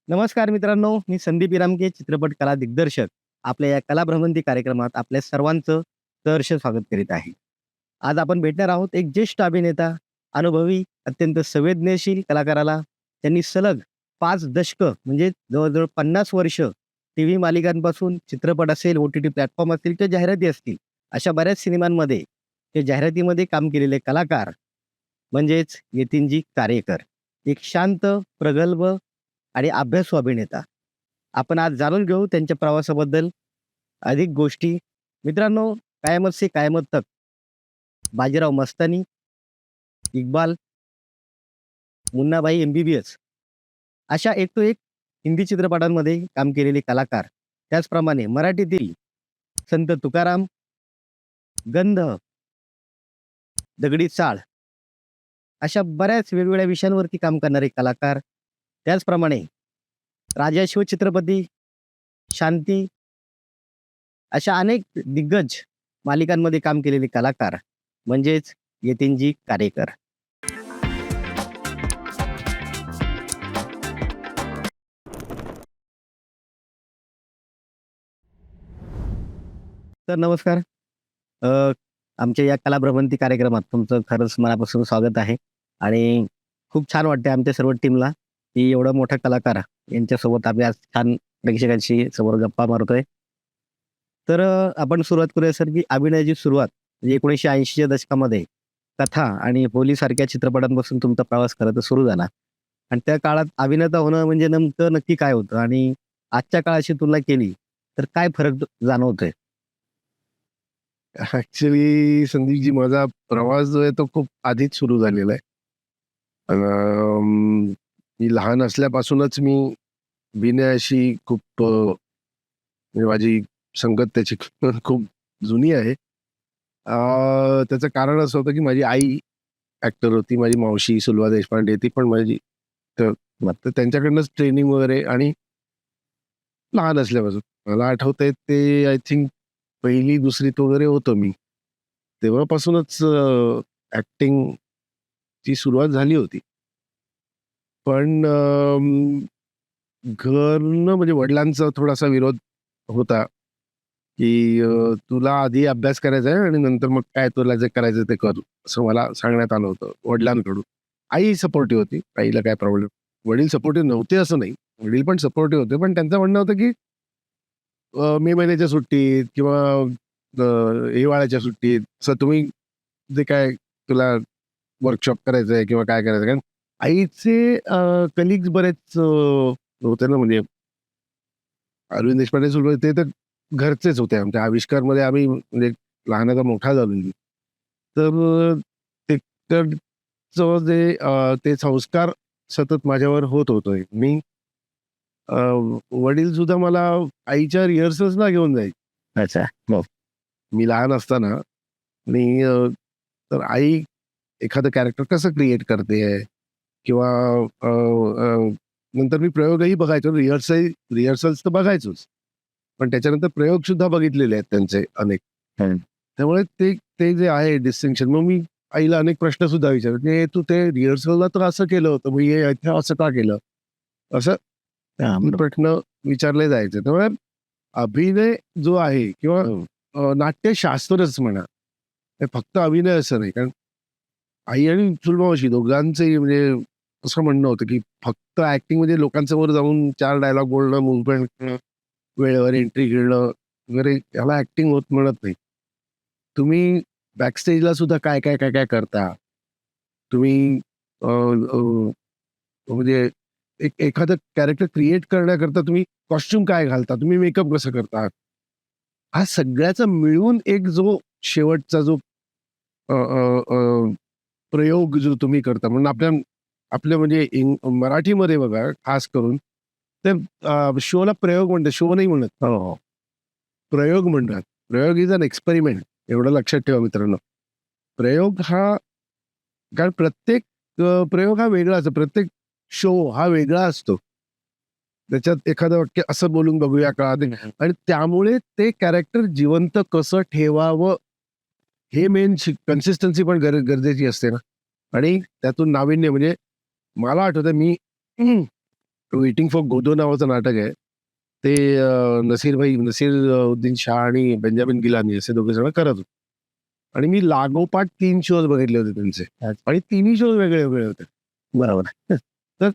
नमस्कार मित्रांनो, मी संदीप इरामके, चित्रपट कला दिग्दर्शक. आपल्या या कला भ्रमंती कार्यक्रमात आपल्या सर्वांचं सहर्ष स्वागत करीत आहे. आज आपण भेटणार आहोत एक ज्येष्ठ अभिनेता, अनुभवी, अत्यंत संवेदनशील कलाकाराला. त्यांनी सलग 5 दशकं म्हणजे जवळ-जवळ 50 वर्ष टीव्ही मालिकांपासून चित्रपट असेल, ओ-टी-टी प्लॅटफॉर्म असतील किंवा जाहिराती असतील, अशा बऱ्याच सिनेमांमध्ये ते जाहिरातीमध्ये काम केलेले कलाकार म्हणजेच यतीनजी कारेकर. एक शांत, प्रगल्भ आणि अभ्यासू अभिनेता. आपण आज जाणून घेऊ त्यांच्या प्रवासाबद्दल अधिक गोष्टी. मित्रांनो, कयामत से कयामत तक, बाजीराव मस्तानी, इक्बाल, मुन्नाभाई एम-बी-बी-एस अशा एक तो एक हिंदी चित्रपटांमध्ये काम केलेले कलाकार. त्याचप्रमाणे मराठीतील संत तुकाराम, गंध, दगडी चाळ अशा बऱ्याच वेगवेगळ्या विषयांवरती काम करणारे कलाकार. त्याचप्रमाणे राजा शिवछत्रपती, शांती अशा अनेक दिग्गज मालिकांमध्ये काम केलेले कलाकार म्हणजेच यतीनजी कारेकर. तर नमस्कार. अ, आमच्या या कला भ्रमंती कार्यक्रमात तुमचं खरंच मनापासून स्वागत आहे आणि खूप छान वाटतंय आमच्या सर्व टीमला, की एवढा मोठा कलाकार यांच्यासोबत आम्ही आज छान प्रेक्षकांशी समोर गप्पा मारतोय. तर आपण सुरुवात करूया सर, की अभिनयाची सुरुवात म्हणजे 1980च्या दशकामध्ये कथा आणि होलीसारख्या चित्रपटांपासून तुमचा प्रवास खरं तर सुरू झाला आणि त्या काळात अभिनेता होणं म्हणजे नेमकं नक्की काय होतं आणि आजच्या काळाशी तुलना केली तर काय फरक जाणवतोय? ऍक्च्युली संदीपजी, माझा प्रवास जो आहे तो खूप आधीच सुरू झालेला आहे. मी लहान असल्यापासूनच मी अभिनयाशी खूप म्हणजे माझी संगत त्याची खूप जुनी आहे. त्याचं कारण असं होतं की माझी आई ऍक्टर होती, माझी मावशी सुलभा देशपांडे ती पण माझी. तर तर त्यांच्याकडनंच ट्रेनिंग वगैरे आणि लहान असल्यापासून मला आठवतंय ते आय थिंक पहिली दुसरीत वगैरे होतो मी. तेव्हापासूनच ऍक्टिंग ची सुरुवात झाली होती. पण घरनं म्हणजे वडिलांचा थोडासा विरोध होता, की तुला आधी अभ्यास करायचा आहे आणि नंतर मग काय तुला जे करायचं ते कर, असं मला सांगण्यात आलं होतं वडिलांकडून. आई सपोर्टिव्ह होती, आईला काय प्रॉब्लेम. वडील सपोर्टिव्ह नव्हते असं नाही. वडील पण सपोर्टिव्ह होते, पण त्यांचं म्हणणं होतं, की मे महिन्याच्या सुट्टीत किंवा हिवाळ्याच्या सुट्टीत असं तुम्ही जे काय तुला वर्कशॉप करायचं आहे किंवा काय करायचं. कारण आईचे कलिग्स बरेच होते ना, म्हणजे अरविंद देशपांडे सुरू ते तर घरचेच होते. आमच्या आविष्कारमध्ये आम्ही म्हणजे लहानाचा मोठा झालो. तर तिकडचं जे ते संस्कार सतत माझ्यावर होत होते. वडील सुद्धा मला आईच्या रिहर्सल्सला घेऊन जायचे. अच्छा. हो. मी लहान असताना आणि तर आई एखादं कॅरेक्टर कसं क्रिएट करते किंवा अ, अ, नंतर मी प्रयोगही बघायचो. रिहर्सल्स तर बघायचोच. पण त्याच्यानंतर प्रयोग सुद्धा बघितलेले आहेत त्यांचे अनेक. हं. त्यामुळे ते ते जे आहे डिस्टिंक्शन, मग मी आईला अनेक प्रश्न सुद्धा विचारले, की "तू ते रिहर्सलला तर असं केलं होतं, मग हे इथे असं का केलं?" असं हां, बरोबर. प्रश्न विचारले जायचे. त्यामुळे अभिनय जो आहे किंवा नाट्यशास्त्रच म्हणा, हे फक्त अभिनय असं नाही. कारण आई आणि चुलमावशी दोघांचंही म्हणजे असं म्हणणं होतं, की फक्त ॲक्टिंग म्हणजे लोकांसमोर जाऊन 4 डायलॉग बोलणं, मूव्हमेंट करणं, वेळेवर एंट्री घेणं वगैरे ह्याला ॲक्टिंग होत म्हणत नाही. तुम्ही बॅकस्टेजला सुद्धा काय करता. तुम्ही अ, अ, म्हणजे एखादं कॅरेक्टर क्रिएट करण्याकरता तुम्ही कॉस्ट्यूम काय घालता, तुम्ही मेकअप कसं करता. हा सगळ्याचा मिळून एक जो शेवटचा जो अ, अ, अ, प्रयोग जो तुम्ही करता म्हणून आपल्या आपल्या म्हणजे मराठीमध्ये बघा खास करून ते शोला प्रयोग म्हणतात, शो नाही म्हणत. हो, हो. प्रयोग म्हणतात. प्रयोग इज अन एक्सपेरिमेंट, एवढं लक्षात ठेवा मित्रांनो. प्रयोग हा, कारण प्रत्येक प्रयोग हा वेगळा असतो. प्रत्येक शो हा वेगळा असतो. त्याच्यात एखादं वाक्य असं बोलून बघूया का? आणि त्यामुळे ते कॅरेक्टर जिवंत कसं ठेवावं, हे मेन कन्सिस्टन्सी पण गरजेची असते ना. आणि त्यातून नाविन्य म्हणजे मला आठवतंय मी वेटिंग फॉर गोदो नावाचं नाटक आहे. ते नसीरुद्दीन शाह आणि बेंजामिन गिलानी असे दोघे जण करत होते. आणि मी लागोपाठ 3 शोज बघितले होते त्यांचे. अच्छा. आणि तिन्ही शोज वेगळे होते. बरोबर. तर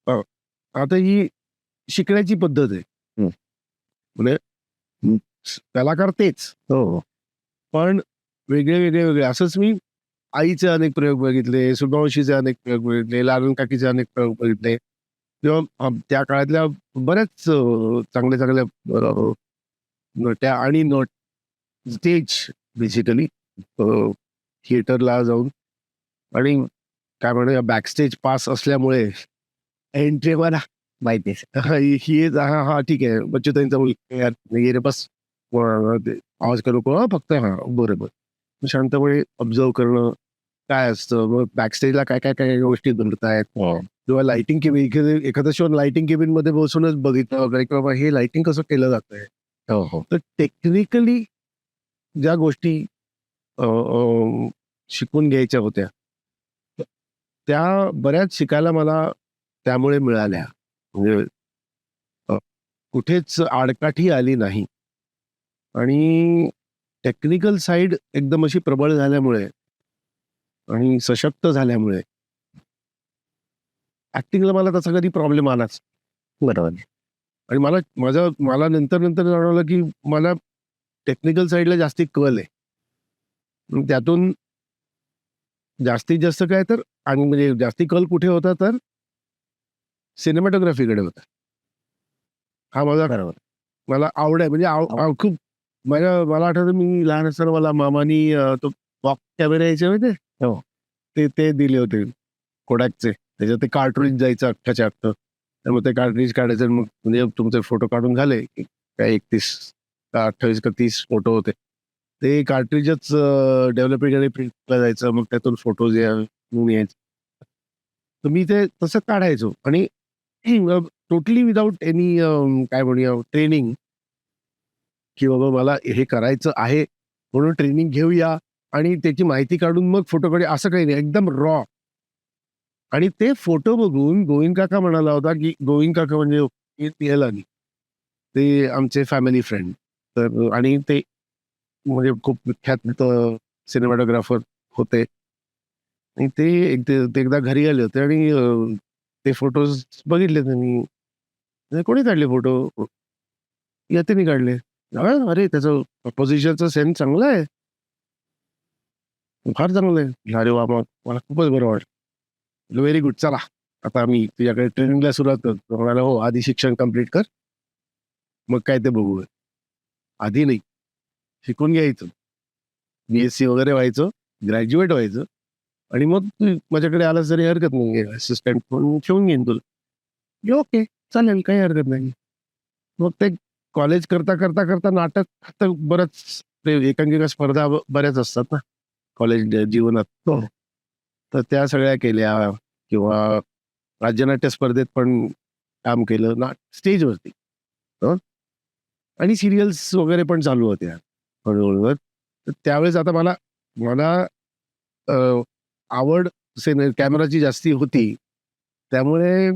अ, आता ही शिकण्याची पद्धत आहे. हं. म्हणजे कलाकार तेच. हो, हो. पण वेगळे. असंच मी आईचे अनेक प्रयोग बघितले, सुगमावशीचे अनेक प्रयोग बघितले, लालन काकीचे अनेक प्रयोग बघितले किंवा त्या काळातल्या बऱ्याच चांगल्या नट्या आणि स्टेज बेसिकली थिएटरला जाऊन आणि काय म्हणूया बॅक स्टेज पास असल्यामुळे एंट्री मला माहिती आहे. ही हा ठीक आहे बच्चूताईंचा मुलगा ये रे बस आवाज करू नको फक्त बरोबर शांतपणे ऑब्झर्व करणं काय असतं मग बॅकस्टेजला काय गोष्टी घडतायत किंवा लाइटिंग केबिन एखादा शो लाइटिंग केबिन मध्ये बसूनच बघितलं वगैरे की बाबा हे लाइटिंग कसं केलं जातंय. हो, हो. तर टेक्निकली ज्या गोष्टी शिकून घ्यायच्या होत्या त्या बऱ्याच शिकायला मला त्यामुळे मिळाल्या. म्हणजे कुठेच आडकाठी आली नाही आणि टेक्निकल साईड एकदम अशी प्रबळ झाल्यामुळे आणि सशक्त झाल्यामुळे ऍक्टिंगला मला तसा कधी प्रॉब्लेम आलाच. बरोबर. आणि मला नंतर जाणवलं की मला टेक्निकल साईडला जास्ती कल आहे. मग त्यातून जास्तीत जास्त काय तर आणि म्हणजे जास्ती कल कुठे होता तर सिनेमॅटोग्राफीकडे होता. हा माझा बरोबर. मला आवड आहे म्हणजे खूप मला आठवतं मी लहान असताना मला मामानी तो बॉक्स कॅमेरा यायचे माहिती हो. ते दिले होते कोडॅकचे. त्याच्यात ते कार्ट्रिज जायचं अख्ख्याच्या अख्खं. त्यामुळे ते कार्ट्रिज काढायचं मग म्हणजे तुमचे फोटो काढून झाले की काय 31 का 28 का 30 फोटो होते. ते कार्ट्रिजच डेव्हलपिंग आणि प्रिंटला जायचं मग त्यातून फोटोज यायचे. तर मी ते तसं काढायचो आणि टोटली विदाऊट एनी काय म्हणूया ट्रेनिंग की बाबा मला हे करायचं आहे म्हणून ट्रेनिंग घेऊया आणि त्याची माहिती काढून मग फोटो काढूया असं काही नाही एकदम रॉ. आणि ते फोटो बघून गोविंद काका म्हणाला होता की गोविंद काका म्हणजे पिहलानी ते आमचे फॅमिली फ्रेंड तर आणि ते म्हणजे खूप विख्यात सिनेमॅटोग्राफर होते आणि ते एकदा घरी आले होते आणि ते फोटोज बघितले त्यांनी. कोणी काढले फोटो यातीने काढले. अरे त्याचं कंपोजिशनचं सेन्स चांगलं आहे. फार चांगलं आहे. अरे वा मग मला खूपच बरं वाटलं. व्हेरी गुड चला आता मी तुझ्याकडे ट्रेनिंगला सुरुवात करतो. म्हणाला हो आधी शिक्षण कंप्लीट कर मग काय ते बघू. आधी नाही शिकून घ्यायचं BSc वगैरे व्हायचं ग्रॅज्युएट व्हायचं आणि मग तू माझ्याकडे आलास जरी हरकत नाही असिस्टंट म्हणून ठेवून घेईन तुला. ओके चालेल काही हरकत नाही. मग ते कॉलेज करता नाटक तर बरंच ते एकांकिका स्पर्धा बऱ्याच असतात ना कॉलेज जीवनात. तर त्या सगळ्या केल्या किंवा राज्यनाट्य स्पर्धेत पण काम केलं ना स्टेजवरती. आणि सिरियल्स वगैरे पण चालू होत्या हळूहळू. तर त्यावेळेस आता मला आवड कॅमेराची जास्ती होती त्यामुळे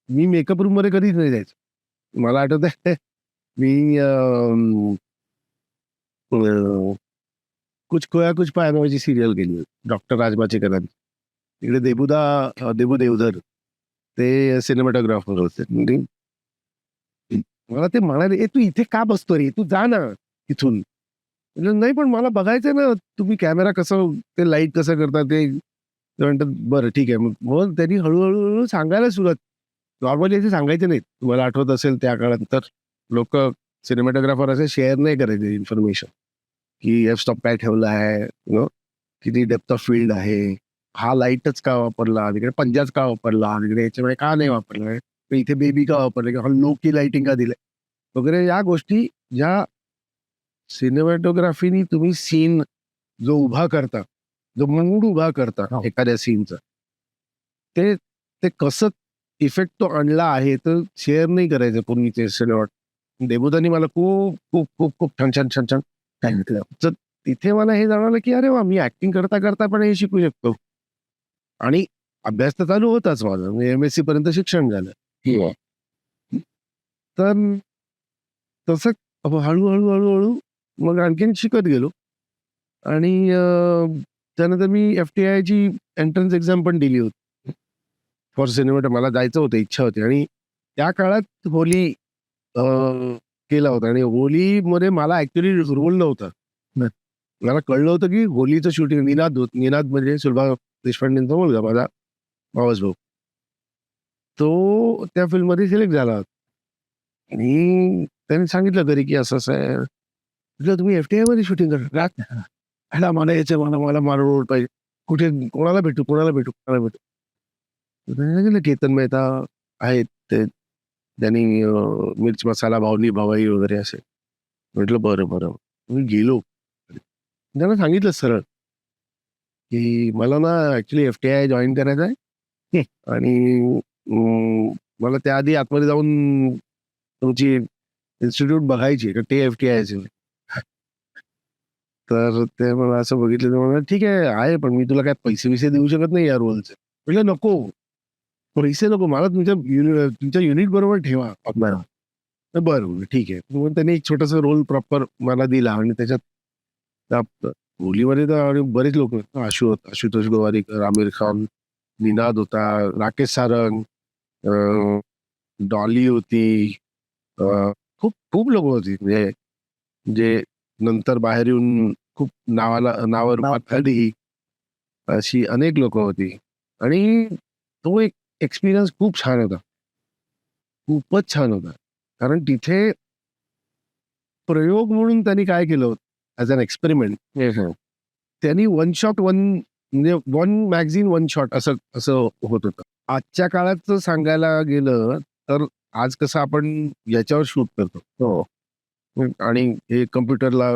मी मेकअप रूम मध्ये कधीच नाही जायचो. मला आठवत आहे मी कुछ खोया कुछ पाया नावाची सिरियल केली डॉक्टर राजमाचेकरांची. तिकडे देबू देवधर ते सिनेमॅटोग्राफर होते. म्हणजे मला ते म्हणाले तू इथे का बसतो रे तू जा ना इथून. नाही पण मला बघायचं ना तुम्ही कॅमेरा कसं ते लाईट कसं करता ते म्हणतात बरं ठीक आहे. मग त्यांनी हळूहळू सांगायला सुरुवात नॉर्मली असे सांगायचे नाहीत. तुम्हाला आठवत असेल त्या काळात तर लोक सिनेमॅटोग्राफर असे शेअर नाही करायचे इन्फॉर्मेशन की एफ स्टॉप काय ठेवला आहे किती डेप्थ ऑफ फील्ड आहे हा लाईटच का वापरला तिकडे पंजाच का वापरला तिकडे याच्यामुळे का नाही वापरला इथे बेबी का वापरले किंवा लो की लाईटिंग का दिलंय वगैरे या गोष्टी ज्या सिनेमॅटोग्राफीनी तुम्ही सीन जो उभा करता जो मूड उभा करता एखाद्या सीनचा ते ते कसं इफेक्ट तो आणला आहे तर शेअर नाही करायचं पूर्वीचे सिनेमा. देबूदांनी मला खूप खूप खूप खूप छान छान छान छान सांगितलं. तर तिथे मला हे जाणवलं की अरे वा मी ऍक्टिंग करता पण हे शिकू शकतो. आणि अभ्यास तर चालू होताच माझा, MSc पर्यंत शिक्षण झालं. तर तसं हळू-हळू, हळू-हळू मग आणखीन शिकत गेलो आणि त्यानंतर मी FTIची एंट्रन्स एक्झाम पण दिली होती. फॉर सिनेमॅटो मला जायचं होतं, इच्छा होती आणि त्या काळात होली अ, केला होता आणि होलीमध्ये मला ॲक्चुअली रोल नव्हता. मला कळलं होतं की होलीचं शूटिंग निनाद म्हणजे सुलभा देशपांडेंचा मुलगा, माझा मावस भाऊ. तो त्या फिल्ममध्ये सिलेक्ट झाला होता. आणि त्याने सांगितलं घरी की असं-असं आहे. म्हटलं, "तुम्ही FTIमध्ये शूटिंग करणार?" "ह्याला मला यायचं, मला रोल पाहिजे. कुठे कोणाला भेटू, कोणाला भेटू, कोणाला भेटू?" तर त्याने सांगितलं, "केतन मेहता आहेत ते, त्यांनी मिर्च मसाला, बाहुली, भवाई वगैरे असे." म्हटलं, "बरं, बरं." मी गेलो. त्यांना सांगितलं सरळ, की मला ना ॲक्चुअली FTI जॉइन करायचं आहे आणि मला त्याआधी आतमध्ये जाऊन तुमची इन्स्टिट्यूट बघायची आहे, का ते FTIचे. तर ते मला असं बघितलं, तर म्हणाले, "ठीक आहे, पण मी तुला काय पैसे-बिसे देऊ शकत नाही या रोलचे." म्हटलं, "नको, पैसे नको, मला तुमच्या युनिट बरोबर ठेवा." बरं. तर बरं बोलले, "ठीक आहे." मग त्यांनी एक छोटासा रोल प्रॉपर मला दिला आणि त्याच्यात त्या होलीमध्ये तर आणि बरेच लोक होते. आशुतोष गोवारीकर, आमिर खान, निनाद होता, राकेश सारंग, अ, डॉली होती, अ, खूप खूप लोकं होती. म्हणजे जे नंतर बाहेर येऊन खूप नावावर पातळली अशी अनेक लोकं होती आणि तो एक एक्सपिरियन्स खूप छान होता. खूपच छान होता. कारण तिथे प्रयोग म्हणून त्यांनी काय केलं होतं ॲज अन एक्सपेरिमेंट. त्यांनी वन शॉट म्हणजे वन मॅगझीन वन शॉट असं असं होत होतं. आजच्या काळात जर सांगायला गेलं तर आज कसं आपण याच्यावर शूट करतो. आणि हे कॉम्प्युटरला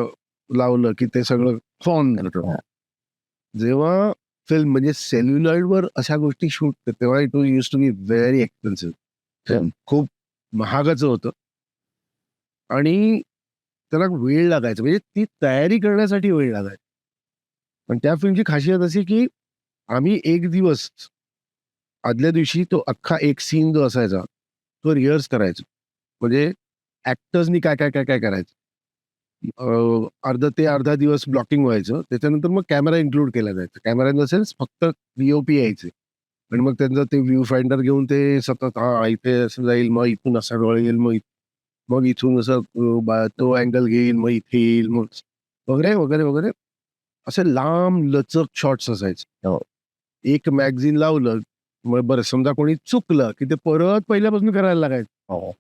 लावलं की ते सगळं फॉर्म करतं. जेव्हा फिल्म म्हणजे सेल्युलॉइडवर अशा गोष्टी शूट तेव्हा it used to be very expensive. खूप महागाचं होतं आणि त्याला वेळ लागायचा. म्हणजे ती तयारी करण्यासाठी वेळ लागायचा. पण त्या फिल्मची खासियत अशी की आम्ही एक दिवस आदल्या दिवशी तो अख्खा एक सीन जो असायचा, तो रिहर्स करायचो. म्हणजे ॲक्टर्सनी काय करायचं. अर्धा ते अर्धा दिवस ब्लॉकिंग व्हायचं. त्याच्यानंतर मग कॅमेरा इन्क्लूड केला जायचा. कॅमेरा इन द सेन्स फक्त DOP यायचे आणि मग त्यांचं ते व्ह्यू फाइंडर घेऊन ते सतत इथे असं जाईल, मग इथून असा डोळा येईल, मग इथून असं तो अँगल घेईल, मग इथे येईल, मग वगैरे, वगैरे, वगैरे. असे लांब लचक शॉट्स असायचे. एक मॅगझीन लावलं, मग बरं समजा कोणी चुकलं, की ते परत पहिल्यापासून करायला लागायचं.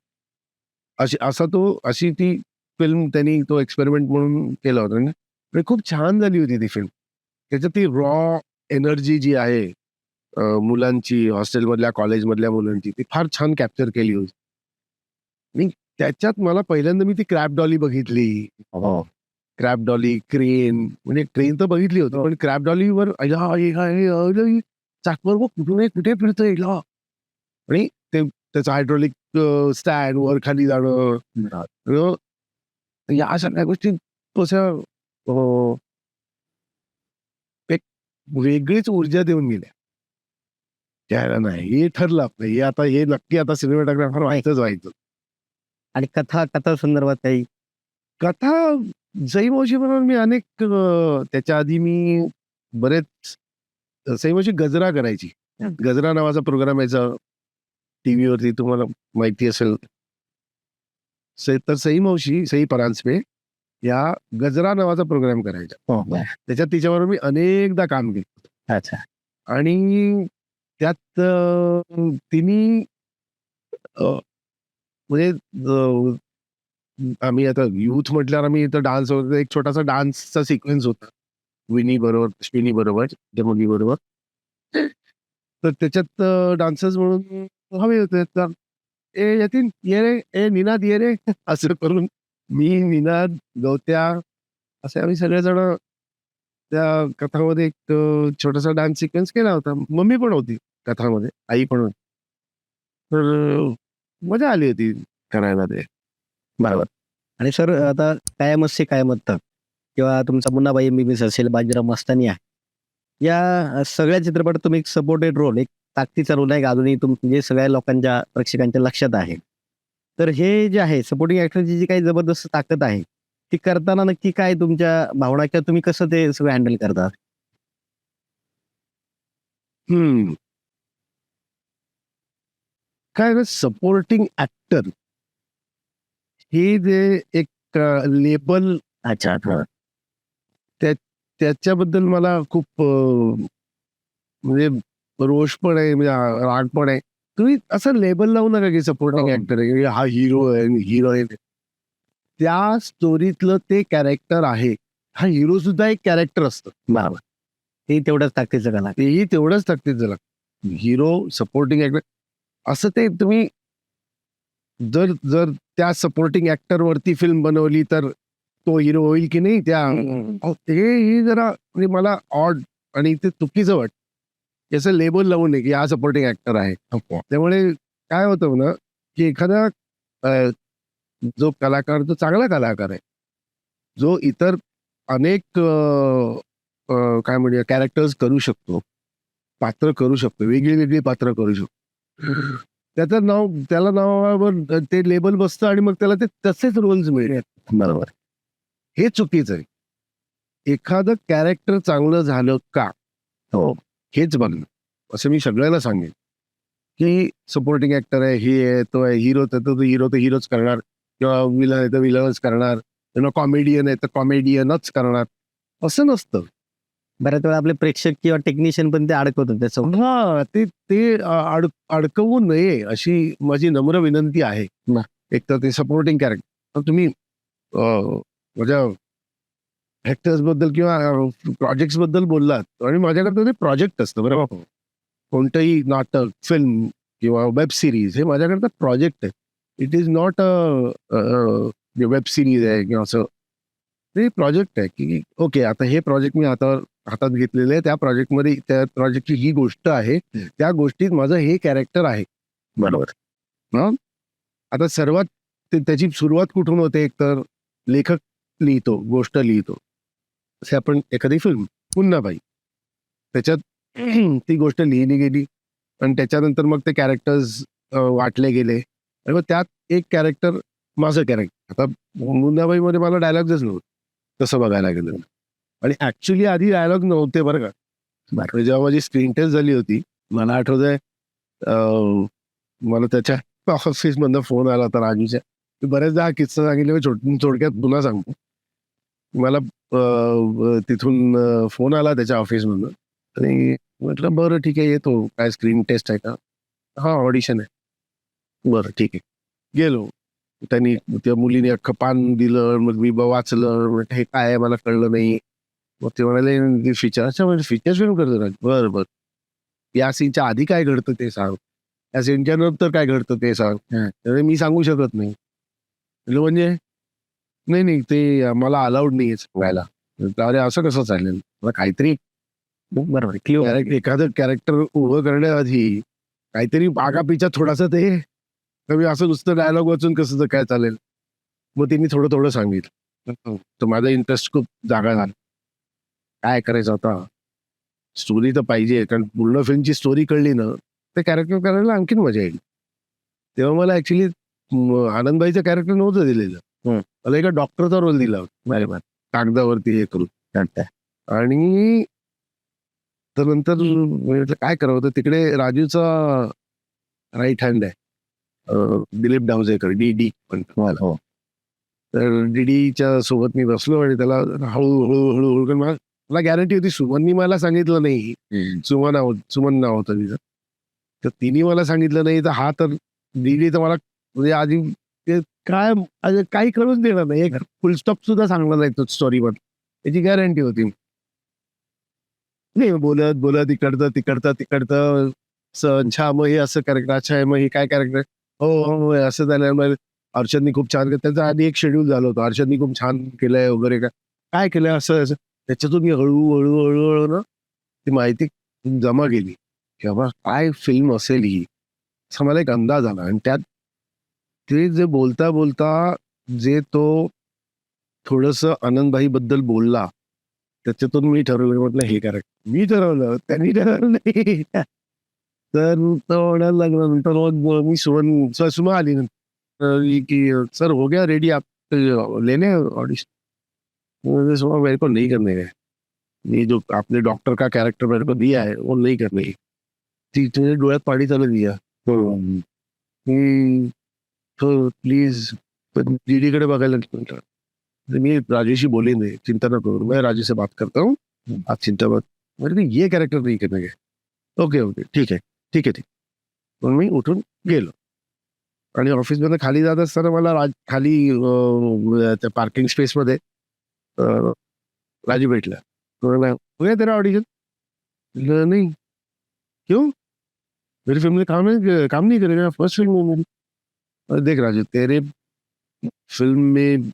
अशी ती फिल्म त्यांनी तो एक्सपेरिमेंट म्हणून केला होता आणि खूप छान झाली होती ती फिल्म. त्याच्यात ती रॉ एनर्जी जी आहे मुलांची, हॉस्टेलमधल्या, कॉलेजमधल्या मुलांची, ती फार छान कॅप्चर केली होती. आणि त्याच्यात मला पहिल्यांदा मी ती क्रॅब डॉली बघितली. क्रॅब डॉली, क्रेन म्हणजे ट्रेन तर बघितली होती, पण क्रॅब डॉलीवर चाकवर बघ कुठून कुठे फिरतोय हिला आणि त्याचं हायड्रॉलिक स्टँड वर खाली जाणं. या सगळ्या गोष्टी तशा एक वेगळीच ऊर्जा देऊन गेल्या. त्याला नाही हे ठरलं आपलं, हे नक्की आता सिनेमॅटोग्राफर व्हायचं. आणि कथा संदर्भात काही? कथा सई मावशी बरोबर मी अनेक त्याच्या आधी मी बरेच सई मावशी गजरा करायची. गजरा नावाचा प्रोग्राम यायचा टीव्हीवरती, तुम्हाला माहिती असेल. तर सई मावशी, सई परांजपे या गजरा नावाचा प्रोग्राम करायच्या. त्याच्यात तिच्याबरोबर मी अनेकदा काम केलं. अच्छा. आणि त्यात तिनी म्हणजे आम्ही आता यूथ म्हटल्यावर आम्ही इथं डान्स वगैरे एक छोटासा डान्सचा सिक्वेन्स होता. विनी बरोबर, अश्विनी बरोबर, त्या मुलीबरोबर. तर त्याच्यात डान्सर्स म्हणून हवे होते. तर "ए यतीन ये रे, ए निनाद ये रे." असं करून मी, निनाद, गौत्या असे आम्ही सगळेजण त्या कथामध्ये एक छोटासा डान्स सिक्वेन्स केला होता. मम्मी पण होती कथामध्ये, आई पण होती. तर मजा आली होती करायला ते. बरोबर. आणि सर आता कायमत से कायमत तक किंवा तुमचा मुन्नाभाई MBBS असेल, बाजीराव मस्तानी आहे. या सगळ्या चित्रपटात तुम्ही एक सपोर्टेड रोल, एक ताकदीचा रोल आहे का अजूनही म्हणजे सगळ्या लोकांच्या प्रेक्षकांच्या लक्षात आहे. तर हे जे आहे सपोर्टिंग ॲक्टरची जी काही जबरदस्त ताकद आहे, ती करताना नक्की काय तुमच्या भावना किंवा तुम्ही कसं ते सगळं हँडल करता? हम्म. काय ना सपोर्टिंग ऍक्टर हे जे एक लेबल अच्छा. हां. त्या त्याच्याबद्दल मला खूप म्हणजे रोष पण आहे, म्हणजे राग पण आहे. तुम्ही असं लेबल लावू नका की सपोर्टिंग हो. ऍक्टर आहे, हा हिरो आहे, हिरोईन आहे. त्या स्टोरीतलं ते कॅरेक्टर आहे. हा हिरो सुद्धा एक कॅरेक्टर असतं. बरोबर. ते तेवढंच ताकदीचं कला. तेही तेवढंच ताकदीचं लागतं. हिरो, सपोर्टिंग ऍक्टर असं ते तुम्ही जर जर त्या सपोर्टिंग ऍक्टर वरती फिल्म बनवली तर तो हिरो होईल की नाही त्या हे जरा म्हणजे मला ऑड आणि ते चुकीचं वाटतं. याचं लेबल लावू नये की हा सपोर्टिंग ऍक्टर आहे. त्यामुळे काय होतं ना की एखादा अ, जो कलाकार तो चांगला कलाकार आहे. जो इतर अनेक काय म्हणूया कॅरेक्टर्स करू शकतो. पात्र करू शकतो. वेगळी-वेगळी पात्र करू शकतो. त्याचं नाव त्याला नावावर ते लेबल बसतं आणि मग त्याला ते तसेच रोल्स मिळतात. बरोबर. हे चुकीचं आहे. एखादं कॅरेक्टर चांगलं झालं का? हो. हेच बघणं. असं मी सगळ्यांना सांगेन, की सपोर्टिंग ॲक्टर आहे, हे आहे, तो आहे, हिरो तर तो हिरो तर हिरोच करणार किंवा विलन आहे तर विलनच करणार किंवा कॉमेडियन आहे तर कॉमेडियनच करणार. असं नसतं. बऱ्याच वेळा आपले प्रेक्षक किंवा टेक्निशियन पण ते अडकवतात त्याचं. हां, ते ते अडकवू नये अशी माझी नम्र विनंती आहे. बरं. एक तर ते सपोर्टिंग कॅरेक्टर तुम्ही माझ्या ॲक्टर्सबद्दल किंवा प्रोजेक्ट्सबद्दल बोललात आणि माझ्याकडे ते प्रोजेक्ट असतं बरं का. कोणतंही नाटक, फिल्म किंवा वेब सीरीज हे माझ्याकडे प्रोजेक्ट आहे. It is not web series आहे किंवा असं. ते प्रोजेक्ट आहे की ओके आता हे प्रोजेक्ट मी हातात घेतलेलं आहे. त्या प्रोजेक्टमध्ये त्या प्रोजेक्टची ही गोष्ट आहे. त्या गोष्टीत माझं हे कॅरेक्टर आहे. बरोबर. हां. आता सर्वात त्याची सुरुवात कुठून होते एकतर लेखक लिहितो, गोष्ट लिहितो. असे आपण एखादी फिल्म पुन्हाबाई. त्याच्यात ती गोष्ट लिहिली गेली आणि त्याच्यानंतर मग ते कॅरेक्टर्स वाटले गेले आणि मग त्यात एक कॅरेक्टर माझं कॅरेक्टर. आता मुन्नाबाईमध्ये मला डायलॉग्सच नव्हते तसं बघायला गेलं आणि ॲक्च्युअली आधी डायलॉग नव्हते बरं का. म्हणजे जेव्हा माझी स्क्रीन टेस्ट झाली होती मला आठवतंय मला त्याच्या ऑफिसमधनं फोन आला होता राजूच्या. मी बरेचदा हा किस्सा सांगितले थोडक्यात पुन्हा सांगतो. मला तिथून फोन आला त्याच्या ऑफिसमधनं आणि म्हटलं बरं ठीक आहे येतो. काय स्क्रीन टेस्ट आहे का? हां, ऑडिशन आहे. बरं ठीक आहे. गेलो. त्यांनी त्या मुलीने अख्खं पान दिलं. मग मी वाचलं. म्हटलं हे काय आहे मला कळलं नाही. मग ते म्हणाले फीचर अच्छा म्हणजे फीचर फिल्म करतो ना? बरं, बरं. या सीनच्या आधी काय घडतं ते सांग. या सीनच्या नंतर काय घडतं ते सांग. तर मी सांगू शकत नाही. म्हटलं म्हणजे? नाही, नाही ते मला अलाउड नाहीये सांगायला. म्हटलं अरे असं कसं चालेल? मला काहीतरी बरोबर. क्लिअर. एखादं कॅरेक्टर उभं करण्याआधी काहीतरी आगापिछा थोडासा ते तर मी असं नुसतं डायलॉग वाचून कसं काय चालेल? मग त्यांनी थोडं-थोडं सांगितलं. तर माझा इंटरेस्ट खूप जागा झाला. काय करायचं आता? स्टोरी तर पाहिजे कारण पूर्ण फिल्मची स्टोरी कळली ना, ते कॅरेक्टर करायला आणखीन मजा येईल. तेव्हा मला ॲक्चुअली आनंदबाईचं कॅरेक्टर नव्हतं दिलेलं. मला एका डॉक्टरचा रोल दिला होता. बरोबर. कागदावरती हे करून. अच्छा. आणि तर नंतर म्हटलं काय करावं? तर तिकडे राजूचा राइट हँड आहे. दिलीप डावजेकर डी म्हणतो मला. हो. तर डीडीच्या सोबत मी बसलो आणि त्याला हळू करून मला गॅरंटी होती सुमननी मला सांगितलं नाही. सुमन नाव होतं तिचं. तर तिने मला सांगितलं नाही तर हा तर डीडी तर मला म्हणजे आधी ते काय काही कळूच देणार नाही. एक फुल स्टॉप सुद्धा सांगणार नाही तो स्टोरीवर. त्याची गॅरंटी होती. नाही बोलत तिकडचं अच्छा मग हे असं कॅरेक्टर अच्छा आहे मग हे काय कॅरेक्टर हो असं झालं मग अर्षदनी खूप छान त्याचा आधी एक शेड्यूल झालं होतं अर्षदनी खूप छान केलंय वगैरे काय केलंय असं त्याच्यातून मी हळूहळू ना ती माहिती जमा केली की बाबा काय फिल्म असेल ही असा मला एक अंदाज आला आणि त्यात ते जे बोलता बोलता जे तो थोडस आनंदभाई बद्दल बोलला त्याच्यातून मी ठरवलं म्हटलं हे कॅरेक्टर मी ठरवलं त्यांनी ठरवलं नाही तर तो म्हणायला लागला. नंतर मग मी सुमा आली नंतर की सर हो गया रेडी आप लेने ऑडिशन. सुमा मेरे को नहीं करने है, ये जो आपने डॉक्टर का कैरेक्टर मेरे को दिया है वो नहीं करने. ती तुझ्या डोळ्यात पाणी चालू दिया की प्लीज डीडीकडे बघायला म्हटलं. तर मी राजेशी बोले नाही, चिंता न करू, मैं राजे से बात करता हूँ, आप चिंता मत. म्हणजे ये कॅरेक्टर नाही करणे. ओके ओके ठीक आहे ठीक आहे ठीक. म्हणून मी उठून गेलो आणि ऑफिसमध्ये खाली जात असताना मला खाली त्या पार्किंग स्पेसमध्ये राजू भेटला. तो म्हणाला, हो गया तेरा ऑडिशन? नहीं. क्यों? मेरी फिल्म में काम नहीं करेगा, फर्स्ट फिल्म है मेरी. देख राजू, तेरे फिल्म में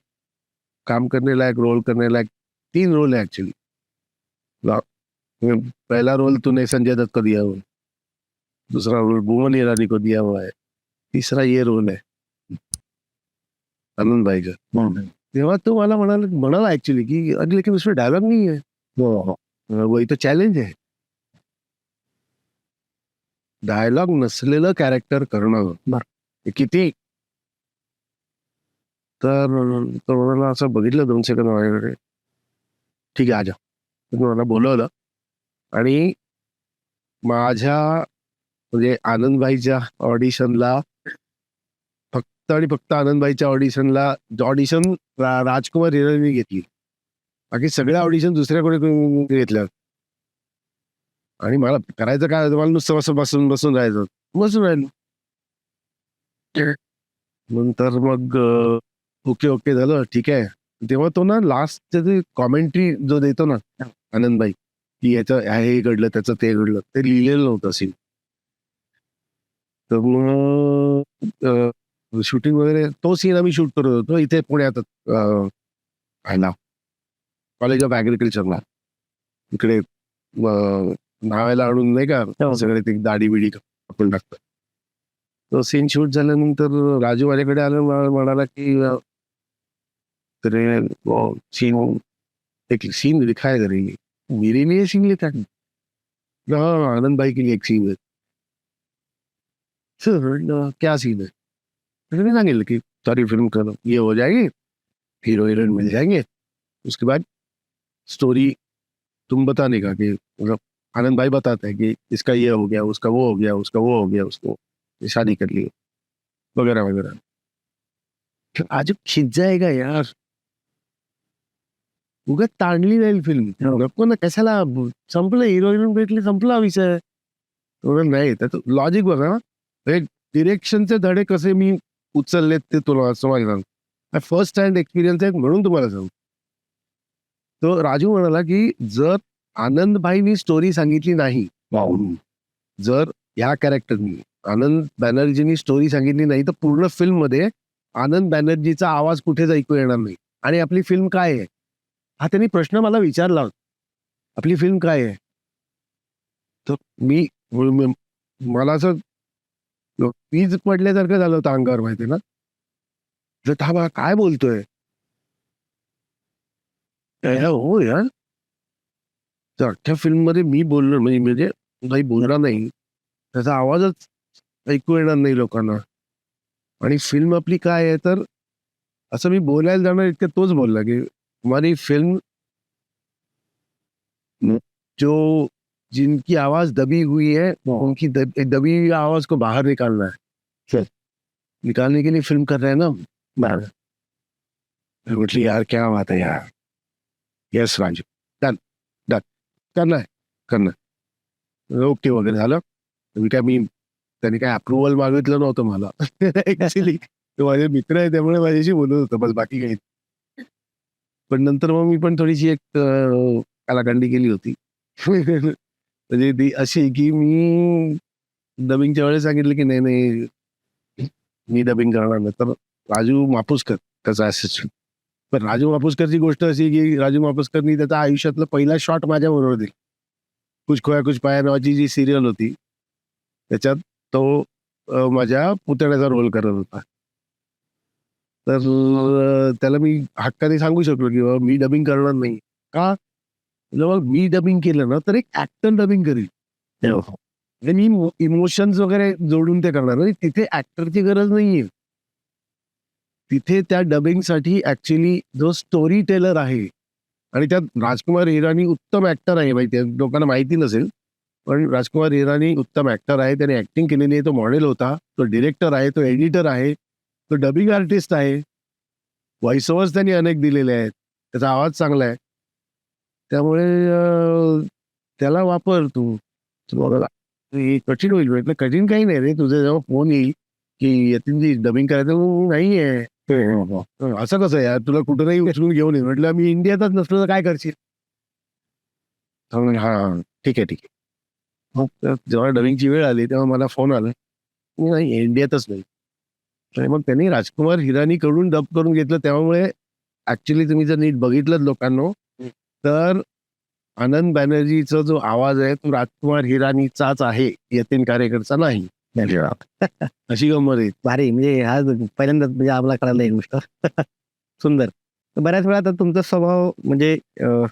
काम करने लायक, रोल करने लायक 3 रोल है एक्चुअली. पहला रोल तूने संजय दत्त को दिया हुआ है, दूसरा रोल भुवन ईरानी को दिया हुआ है, तीसरा ये रोल है आनंद भाई का. तेव्हा तो मला म्हणाला एक्चुअली की अरे लेकिन उसमें डायलॉग नहीं है. वही तो चॅलेंज आहे, डायलॉग नसलेलं कॅरेक्टर करणं. हे किती. तर तो म्हणाला, असं बघितलं 2 सेकंद माझ्याकडे, ठीक आहे आजा. मला बोलवलं आणि माझ्या म्हणजे आनंदभाईच्या ऑडिशनला फक्त आणि फक्त आनंदभाईच्या ऑडिशन राजकुमार हिरानीने घेतली. बाकी सगळ्या ऑडिशन दुसऱ्या कोणी घेतल्या. आणि मला करायचं काय होतं, मला नुसतं बसून राहायचं. बसून राहिलो. नंतर मग ओके ओके झालं, ठीक आहे. तेव्हा तो ना लास्ट कॉमेंट्री जो देतो ना आनंदभाई, की याचं हे घडलं त्याचं ते घडलं, ते लिहिलेलं नव्हतं सीन. तर मग शूटिंग वगैरे तो सीन आम्ही शूट करत होतो इथे पुण्यात कॉलेज ऑफ ऍग्रिकल्चरला. इकडे नावायला आणून नाही का सगळे ते दाढी बिडी आपण टाकतो. तो सीन शूट झाल्यानंतर राजू माझ्याकडे आला, म्हणाला की तेरे सीन एक सीन लिखा है करेंगे. मेरे लिए सीन लिखा है? हाँ आनंद भाई के लिए एक सीन है. सर क्या सीन है? मैंने सांगितलं की सारी फिल्म करो, ये हो जाएगी, हीरो हीरोइन मिल जाएंगे, उसके बाद स्टोरी तुम बताने का कि मतलब आनंद भाई बताते हैं कि इसका ये हो गया, उसका वो हो गया, उसका वो हो गया, उसको शादी कर ली वगैरह वगैरह. आज खिंच जाएगा यार, उगाच ताणली जाईल फिल्म. नको ना, कशाला, संपलं, हिरोईन भेटली, संपला विषय. नाही त्याचं लॉजिक बघा ना. डिरेक्शनचे धडे कसे मी उचललेत ते तुला समजणार. फर्स्ट हँड एक्सपिरियन्स आहे म्हणून तुम्हाला सांगतो. तो राजू म्हणाला की जर आनंदभाईनी स्टोरी सांगितली नाही, जर ह्या कॅरेक्टरनी आनंद बॅनर्जीनी स्टोरी सांगितली नाही, तर पूर्ण फिल्म मध्ये आनंद बॅनर्जीचा आवाज कुठेच ऐकू येणार नाही. आणि आपली फिल्म काय आहे हा त्यांनी प्रश्न मला विचारला होता. आपली फिल्म काय आहे? तर मला असं वीज पडल्यासारखं झालं होतं अंगावर, माहिती ना. थांबा काय बोलतोय हो यार. तर अख्ख्या फिल्म मध्ये मी बोललो म्हणजे काही बोलणार नाही, त्याचा आवाजच ऐकू येणार नाही लोकांना. आणि फिल्म आपली काय आहे, तर असं मी बोलायला जाणार इतकं तोच बोलला की हमारी फिल्म जो जिनकी आवाज दबी हुई है उनकी दबी हुई आवाज को बाहर निकालना है. निकालने के लिए फिल्म कर रहे हैं ना. म्हटली यार क्या बात है यार. येस राजू, डन डन, करणार. ओके वगैरे झालं. मी त्यांनी काय अप्रुव्हल मागितलं नव्हतं मला. ऍक्च्युली तो माझे मित्र आहे त्यामुळे माझ्याशी बोलत होतं बस, बाकी काही. पण नंतर मग मी पण थोडीशी एक कालाकांडी केली होती. म्हणजे ती अशी की मी डबिंगच्या वेळेस सांगितलं की नाही नाही मी डबिंग करणार नाही. तर राजू मापुसकर त्याचा असिस्टंट. पण राजू मापुसकरची गोष्ट अशी की राजू मापुसकरनी त्याचा आयुष्यातला पहिला शॉट माझ्या बरोबर दिला. कुछ खोया कुछ पाया नावाची जी सिरियल होती त्याच्यात तो माझ्या पुतण्याचा रोल करत होता. तर त्याला मी हक्काने सांगू शकलो की बाबा मी डबिंग करणार नाही. का? मग मी डबिंग केलं ना तर एक ऍक्टर डबिंग करेल. म्हणजे मी इमोशन्स वगैरे जोडून ते करणार. म्हणजे तिथे ऍक्टरची गरज नाहीये. तिथे त्या डबिंगसाठी ऍक्च्युली जो स्टोरी टेलर आहे आणि त्यात राजकुमार हिरानी उत्तम ऍक्टर आहे. माहिती आहे लोकांना माहिती नसेल, पण राजकुमार हिरानी उत्तम ऍक्टर आहे. त्याने ऍक्टिंग केलेली आहे. तो मॉडेल होता, तो डिरेक्टर आहे, तो एडिटर आहे, तो डबिंग आर्टिस्ट आहे. व्हॉइस ओव्हर्स त्यांनी अनेक दिलेले आहेत. त्याचा आवाज चांगला आहे. त्यामुळे त्याला वापर तू. बघा हे कठीण होईल. म्हटलं कठीण काही नाही रे. तुझा जेव्हा फोन येईल की यतीनजी डबिंग करायचं नाहीये. असं कसं यार, तुला कुठंही उचलून घेऊन ये. म्हटलं मी इंडियातच नसलो तर काय करशील? हा ठीक आहे ठीक आहे. मग जेव्हा डबिंगची वेळ आली तेव्हा मला फोन आला. मी नाही इंडियातच नाही. आणि मग त्यांनी राजकुमार हिरानीकडून डब करून घेतलं. त्यामुळे ऍक्च्युली तुम्ही जर नीट बघितलं लोकांनो, तर आनंद बॅनर्जीचा जो आवाज आहे तो राजकुमार हिरानीचाच आहे, यतीन कारेकरचा नाही. अशी गंमत आहे. भारी, म्हणजे हा पहिल्यांदाच म्हणजे आम्हाला कळालं ही गोष्ट. सुंदर. तर बऱ्याच वेळा आता तुमचा स्वभाव म्हणजे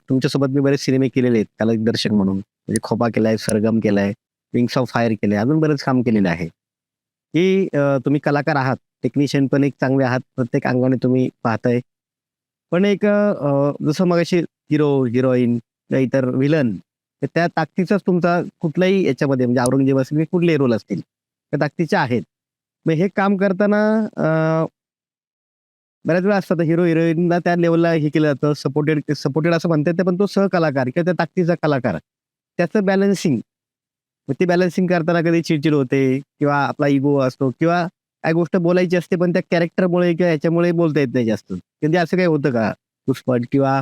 तुमच्यासोबत मी बरेच सिनेमे केलेले आहेत कला दिग्दर्शक म्हणून. म्हणजे खोपा केलाय, सरगम केलाय, विंग्स ऑफ फायर केलंय, अजून बरेच काम केलेलं आहे. की तुम्ही कलाकार आहात, टेक्निशियन पण एक चांगले आहात, प्रत्येक अंगाने तुम्ही पाहताय. पण एक जसं मगाशी हिरो, हिरोईन किंवा इतर व्हिलन, तर त्या ताकदीचाच तुमचा कुठलाही याच्यामध्ये म्हणजे औरंगजेब असेल किंवा कुठलेही रोल असतील, त्या ताकदीचे आहेत. मग हे काम करताना बऱ्याच वेळा असतात हिरो हिरोईनला त्या लेवलला हे केलं जातं, सपोर्टेड सपोर्टेड असं म्हणता येतं, पण तो सहकलाकार किंवा त्या ताकदीचा कलाकार, त्याचं बॅलन्सिंग, मग ते बॅलन्सिंग करताना कधी चिडचिड होते किंवा आपला इगो असतो किंवा काय गोष्ट बोलायची असते पण त्या कॅरेक्टरमुळे किंवा ह्याच्यामुळे बोलता येत नाही जास्त. कधी असं काही होतं का पुष्पट किंवा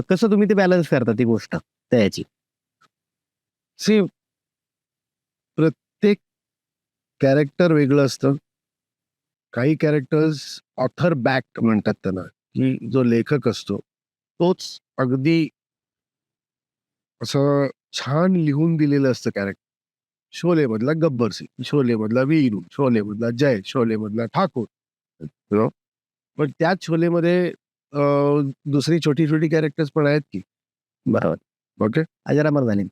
कसं तुम्ही ते बॅलन्स करता ती गोष्ट त्या याची? सी प्रत्येक कॅरेक्टर वेगळं असतं. काही कॅरेक्टर्स ऑथर बॅक म्हणतात त्यांना, की जो लेखक असतो तोच अगदी असं छान लिहून दिलेलं असतं कॅरेक्टर. शोले मधला गब्बर सिंग, शोले मधला वीरू, शोले मधला जय, शोले मधला ठाकूर. You know? पण त्याच शोलेमध्ये दुसरी छोटी छोटी कॅरेक्टर्स पण आहेत की. बरोबर. ओके, अजरामर झाले.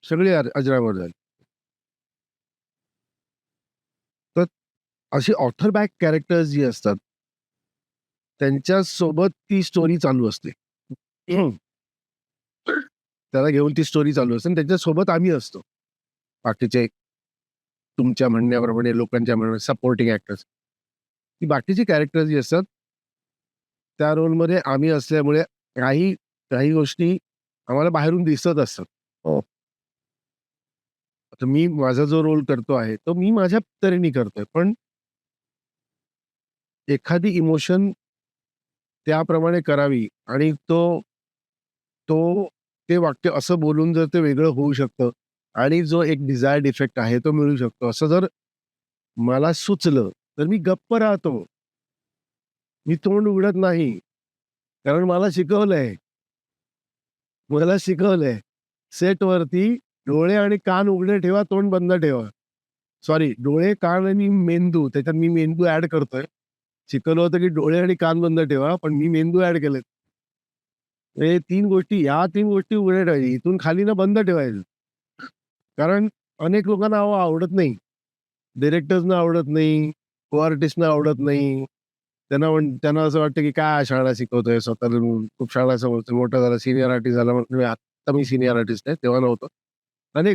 सगळे अजरामर झाले. तर अशी ऑथर बॅक कॅरेक्टर्स जी असतात त्यांच्या सोबत ती स्टोरी चालू असते. त्याला घेऊन ती स्टोरी चालू असते आणि त्याच्यासोबत आम्ही असतो. बाकीचे तुमच्या म्हणण्याप्रमाणे लोकांच्या म्हणण्याप्रमाणे सपोर्टिंग ऍक्टर्स. ती बाकीची कॅरेक्टर्स जी असतात त्या रोलमध्ये आम्ही असल्यामुळे काही काही गोष्टी आम्हाला बाहेरून दिसत असतात. हो. आता मी माझा जो रोल करतो आहे तो मी माझ्या तऱ्हेने करतोय, पण एखादी इमोशन त्याप्रमाणे करावी आणि तो तो ते वाक्य असं बोलून जर ते वेगळं होऊ शकतं आणि जो एक डिझायर्ड इफेक्ट आहे तो मिळू शकतो असं जर मला सुचलं तर मी गप्प राहतो. मी तोंड उघडत नाही. कारण मला शिकवलंय सेटवरती डोळे आणि कान उघडे ठेवा, तोंड बंद ठेवा. सॉरी, डोळे, कान आणि मेंदू, त्याच्यात मी मेंदू ऍड करतोय. शिकवलं होतं की डोळे आणि कान बंद ठेवा, पण मी मेंदू ऍड केलेत. हे 3 गोष्टी, ह्या 3 गोष्टी उघड्या ठेवायच्या. इथून खाली ना बंद ठेवायचं. कारण अनेक लोकांना आवडत नाही. डिरेक्टर्सना आवडत नाही, को आर्टिस्टना आवडत नाही. त्यांना असं वाटतं की काय शाळा शिकवतोय स्वतःला, खूप शाळा समजतो, मोठा झाला, सिनियर आर्टिस्ट झाला. म्हणजे आता मी सिनियर आर्टिस्ट आहे, तेव्हा नव्हतं.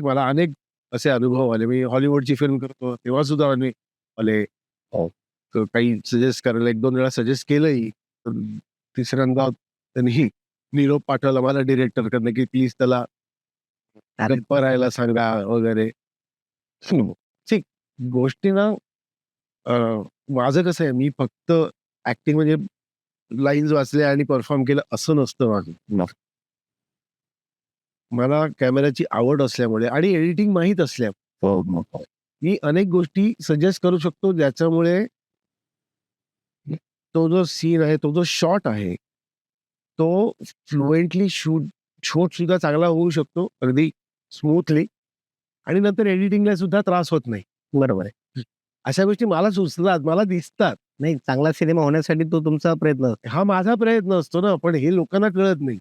मला अनेक असे अनुभव आले. मी हॉलिवूडची फिल्म करतो, तेव्हा सुद्धा आले. हो. तर काही सजेस्ट करायला 1-2 वेळा सजेस्ट केलंही. तर तिसऱ्यांदा त्यांनी निरोप पाठवला मला डिरेक्टरकडनं की प्लीज त्याला गप्प राहायला सांगा वगैरे. ठीक, गोष्टी ना माझं कसं आहे, मी फक्त ऍक्टिंग म्हणजे लाईन्स वाचल्या आणि परफॉर्म केलं असं नसतं माझं. मला कॅमेराची आवड असल्यामुळे आणि एडिटिंग माहीत असल्यामुळे मी अनेक गोष्टी सजेस्ट करू शकतो, ज्याच्यामुळे तो जो सीन आहे, तो जो शॉट आहे, तो फ्लुएंटली शूट सुद्धा चांगला होऊ शकतो, अगदी स्मूथली, आणि नंतर एडिटिंगला सुद्धा त्रास होत नाही. बरोबर आहे. अशा गोष्टी मला सुचतात, मला दिसतात. नाही, चांगला सिनेमा होण्यासाठी तो तुमचा प्रयत्न असतो. हा माझा प्रयत्न असतो ना, पण हे लोकांना कळत नाही.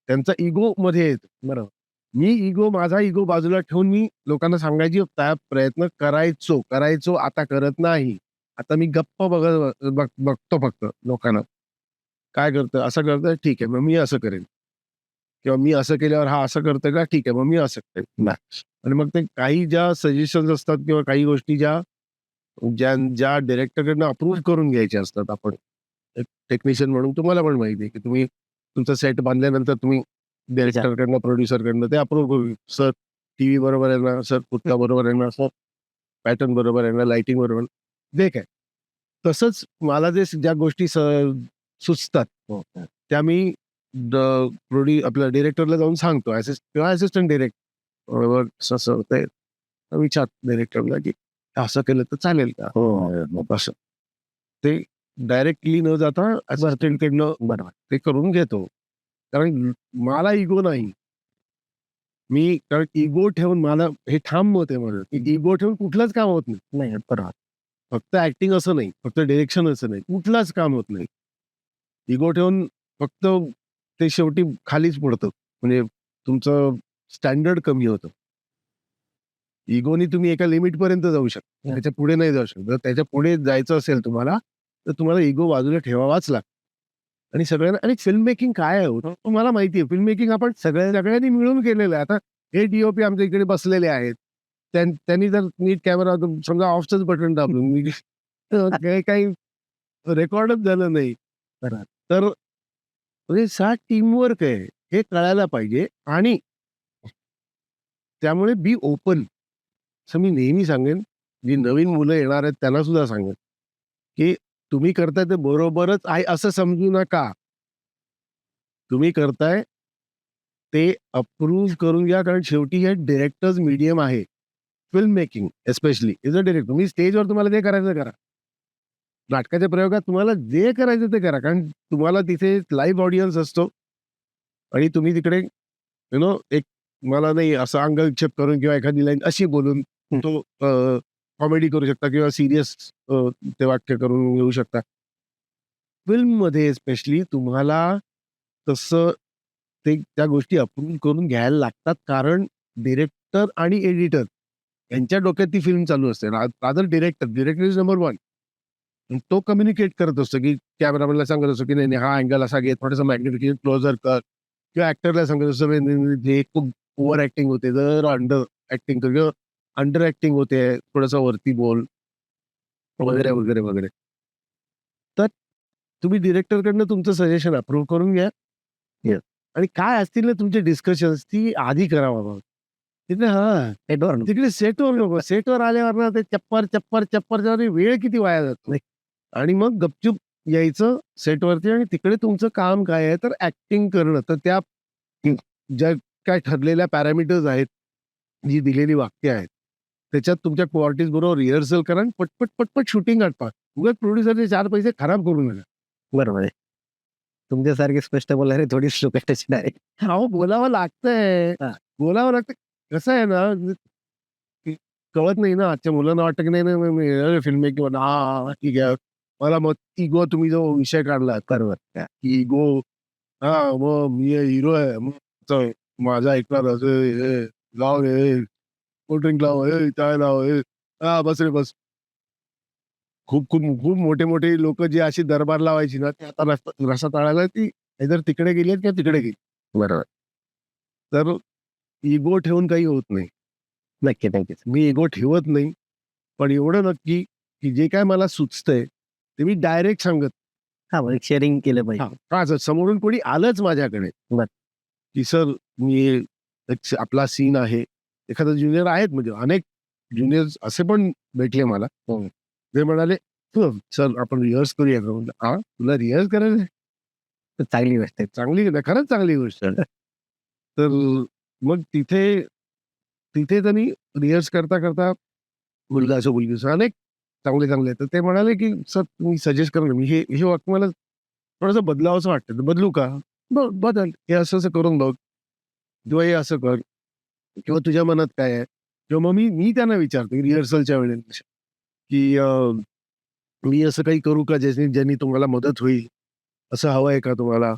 त्यांचा इगो मध्ये येतो. बरोबर. माझा इगो बाजूला ठेवून मी लोकांना सांगायची प्रयत्न करायचो, आता करत नाही. आता मी गप्प बघतो फक्त लोकांना. काय करतोय? असं करतोय? ठीक आहे, मग मी असं करेन. किंवा मी असं केल्यावर हा असं करतोय का? ठीक आहे, मग मी असं करेन. आणि मग ते काही ज्या सजेशन्स असतात किंवा काही गोष्टी ज्या डायरेक्टरकडनं अप्रूव्ह करून घ्यायच्या असतात आपण. एक टेक्निशियन म्हणून तुम्हाला पण माहिती आहे, की तुम्ही तुमचा सेट बांधल्यानंतर तुम्ही डायरेक्टरकडनं, प्रोड्युसरकडनं ते अप्रूव्ह करू. सर टीव्ही बरोबर आहे ना? सर फुटका बरोबर आहे ना? सर पॅटर्न बरोबर आहे ना? लाइटिंग बरोबर आहे ना? जे काय. तसंच मला ज्या गोष्टी सुचतात त्या मी आपल्या डायरेक्टरला जाऊन सांगतो. किंवा असिस्टंट डायरेक्टर असं होतंय. विचार डायरेक्टरला, की असं केलं तर चालेल का? मग असं. ते डायरेक्टली न जाता असिस्टंटकडनं बरोबर. ते करून घेतो. कारण मला इगो नाही. कारण इगो ठेवून मला हे ठाम मत आहे माझं, की इगो ठेवून कुठलंच काम होत नाही. नाही, बरोबर. फक्त ॲक्टिंग असं नाही, फक्त डायरेक्शन असं नाही. कुठलंच काम होत नाही. इगो ठेवून फक्त ते शेवटी खालीच पडतं. म्हणजे तुमचं स्टँडर्ड कमी होतं. इगोनी तुम्ही एका लिमिटपर्यंत जाऊ शकता. त्याच्या पुढे नाही जाऊ शकत. जर त्याच्या पुढे जायचं असेल तुम्हाला, तर तुम्हाला इगो बाजूला ठेवावाच लागतो. आणि आणि फिल्म मेकिंग काय आहे हो? तुम्हाला माहिती आहे, फिल्म मेकिंग आपण सगळ्यांनी मिळून केलेलं आहे. आता हे डी-ओ-पी आमच्या इकडे बसलेले आहेत. त्यांनी जर नीट कॅमेरा समजा ऑफचंच बटन दाबलं, मी काही रेकॉर्डच झालं नाही. बरोबर. तर म्हणजे टीमवर्क आहे, हे कळायला पाहिजे. आणि त्यामुळे बी ओपन. असं मी नेहमी सांगेन, जी नवीन मुलं येणार आहेत त्यांना सुद्धा सांगेन, की तुम्ही करताय ते बरोबरच आहे असं समजू नका. तुम्ही करताय ते अप्रूव्ह करून घ्या, कारण शेवटी हे डायरेक्टर्स मीडियम आहे. Film making especially is a director. तुम्ही स्टेजवर तुम्हाला जे करायचं करा. नाटकाच्या प्रयोगात तुम्हाला जे करायचं ते करा. कारण तुम्हाला तिथे लाईव्ह ऑडियन्स असतो आणि तुम्ही तिकडे एक मला नाही असं अंगविक्षेप करून किंवा एखादी लाईन अशी बोलून तो कॉमेडी करू शकता किंवा सीरियस ते वाक्य करून घेऊ शकता. फिल्ममध्ये स्पेशली तुम्हाला तसं त्या गोष्टी अप्रूव्ह करून घ्यायला लागतात. कारण डायरेक्टर आणि एडिटर यांच्या डोक्यात ती फिल्म चालू असते. Rather director is number 1. तो कम्युनिकेट करत असतो, की कॅमेरामॅनला सांगत असतो, की नाही, नाही हा अँगल असा घे, थोडंसं मॅग्निफिकेशन क्लोजर कर. किंवा ॲक्टरला सांगत असतो, हे खूप ओव्हर ॲक्टिंग होते, जर अंडर ॲक्टिंग कर किंवा अंडर ॲक्टिंग होते, थोडंसं वरती बोल, वगैरे, वगैरे, वगैरे. तर तुम्ही डायरेक्टरकडनं तुमचं सजेशन अप्रूव्ह करून घ्या. येस. आणि काय असतील ना तुमचे डिस्कशन्स ती आधी करा बाबा. तिथे सेटवर तिकडे सेटवर नको. सेटवर आल्यावर ना ते चप्पर वेळ किती वाया जातो. आणि मग गपचूप यायचं सेटवरती आणि तिकडे तुमचं काम काय आहे तर ॲक्टिंग करणं. तर त्या ज्या काय ठरलेल्या पॅरामीटर्स आहेत, जी दिलेली वाक्य आहेत, त्याच्यात तुमच्या क्वालिटीज बरोबर रिहर्सल करा आणि पटपट शूटिंग आटपा. उगाच प्रोड्युसरचे 4 पैसे खराब करू नका. बरोबर आहे. तुमच्यासारखे स्पष्ट बोलणारे थोडी सुकटाची डायरेक्ट. अहो बोलावं लागतंय. हां. बोलावं लागतं. कसं आहे ना, की कळत नाही ना आजच्या मुलांना वाटतं की नाही फिल्म मेकिंग हां, ठीक आहे. मला मग इगो तुम्ही जो विषय काढलात, बरोबर. की इगो मग मी हिरो आहे. मग माझा ऐकणार असं हे लाव हे कोल्ड ड्रिंक लाव, हे चाय लाव, हे बस रे बस. खूप मोठे-मोठे लोकं जी अशी दरबार लावायची ना, ती आता रस्ता तळाला ती इधर तिकडे गेली आहेत किंवा तिकडे गेली. बरोबर. तर इगो ठेवून काही होत नाही. नक्की, नक्कीच. मी इगो ठेवत नाही. पण एवढं नक्की, की जे काही मला सुचतंय, ते मी डायरेक्ट सांगत हां, म्हणजे शेअरिंग केलं पाहिजे. का जर समोरून कोणी आलंच माझ्याकडे, बरं. की सर मी आपला सीन आहे. एखादा ज्युनियर आहेत म्हणजे अनेक ज्युनियर्स असे पण भेटले मला. हं. ते म्हणाले, "सर आपण रिहर्स करूया का?" म्हटलं, "हां, तुला रिहर्स करायचं आहे?" तर चांगली गोष्ट आहे. चांगली नाही, खरंच चांगली गोष्ट आहे. तर मग तिथे त्यांनी रिहर्स करता मुलगा असो, मुलगी असो, अनेक चांगले आहेत. तर ते म्हणाले, की "सर तुम्ही सजेस्ट करा ना." मी हे हे वाक्य मला थोडंसं बदलावंसं वाटतं. तर बदलू का? बदल. हे असं-असं करून बघ किंवा हे असं कर किंवा तुझ्या मनात काय आहे? किंवा मग मी त्यांना विचारतो रिहर्सलच्या वेळेला, की मी असं काही करू का ज्यानी तुम्हाला मदत होईल? असं हवं आहे का तुम्हाला?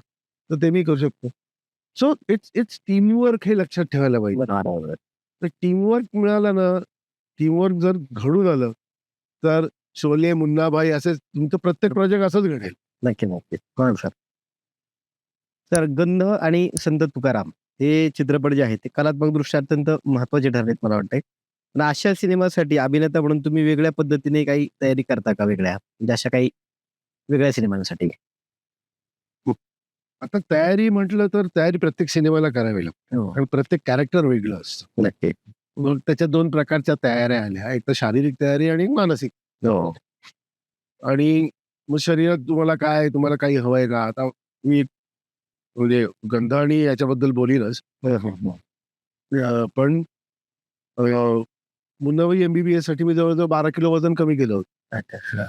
तर ते मी करू शकतो. सो इट्स टीमवर्क हे लक्षात ठेवायला पाहिजे. बरोबर. तर टीमवर्क मिळालं ना, टीमवर्क जर घडून आलं, तर शोले, मुन्नाभाई असे तुमचं प्रत्येक प्रोजेक्ट असंच घडेल. नक्की, नक्की. हो सर. तर गंध आणि संत तुकाराम हे चित्रपट जे आहेत ते कलात्मकदृष्ट्या अत्यंत महत्त्वाचे ठरलेत मला वाटतंय. पण अशा सिनेमासाठी अभिनेता म्हणून तुम्ही वेगळ्या पद्धतीने काही तयारी करता का वेगळ्या? म्हणजे अशा काही वेगळ्या सिनेमांसाठी? आता तयारी म्हटलं तर तयारी प्रत्येक सिनेमाला करावी लागते. हो. कारण प्रत्येक कॅरेक्टर वेगळं असतं. नक्की. मग त्याच्या 2 प्रकारच्या तयाऱ्या आल्या. एक तर शारीरिक तयारी आणि एक मानसिक. हो. आणि मग शरीरात तुम्हाला काही हवंय का? आता मी म्हणजे गंध आणि याच्याबद्दल बोलीनच. हो, हो, हो. पण अ, मुन्नाभाई एम-बी-बी-एससाठी मी जवळ-जवळ 12 किलो वजन कमी केलं होतं. अच्छा.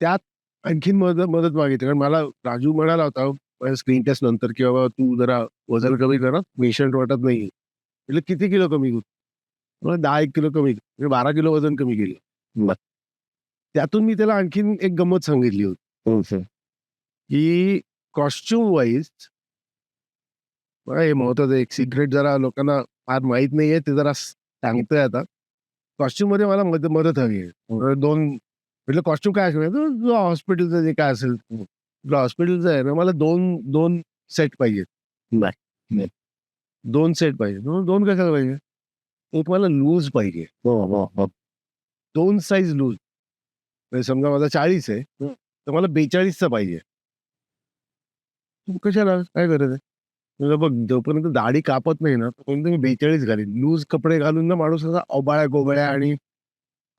त्यात आणखीन मदत मागितली. कारण मला राजू म्हणाला होता स्क्रीन टेस्ट नंतर, की "बाबा तू जरा वजन कमी कर हां, पेशंट वाटत नाहीये." म्हटलं, "किती किलो कमी करू?" म्हणाला, "10-1 किलो कमी कर." म्हणजे 12 किलो वजन कमी केलं. बरं. त्यातून मी त्याला आणखीन एक गंमत सांगितली होती, हो, सर. की कॉस्ट्यूम वाईज हे महत्वाचं एक सिक्रेट जरा लोकांना फार माहीत नाहीये, ते जरा सांगतोय आता. कॉस्ट्यूममध्ये मला मदत हवी आहे. 2 म्हटलं, "कॉस्ट्यूम काय असेल?" "तुझं हॉस्पिटलचं जे काय असेल." म्हटलं, "हॉस्पिटलचं आहे ना, मला 2 सेट पाहिजेत." बरं. 2 सेट पाहिजे. 2 कशाला पाहिजे? एक मला लूज पाहिजे. हो, हो, हो. 2 साइज लूज. म्हणजे समजा माझा 40 आहे, तर मला 42चा पाहिजे. कशाला? काय गरज आहे? म्हणलं, "बघ, जोपर्यंत दाढी कापत नाही ना, तोपर्यंत मी 42 घालीन. लूज कपडे घालून ना माणूस असा ओबाळ्या-गोबळ्या आणि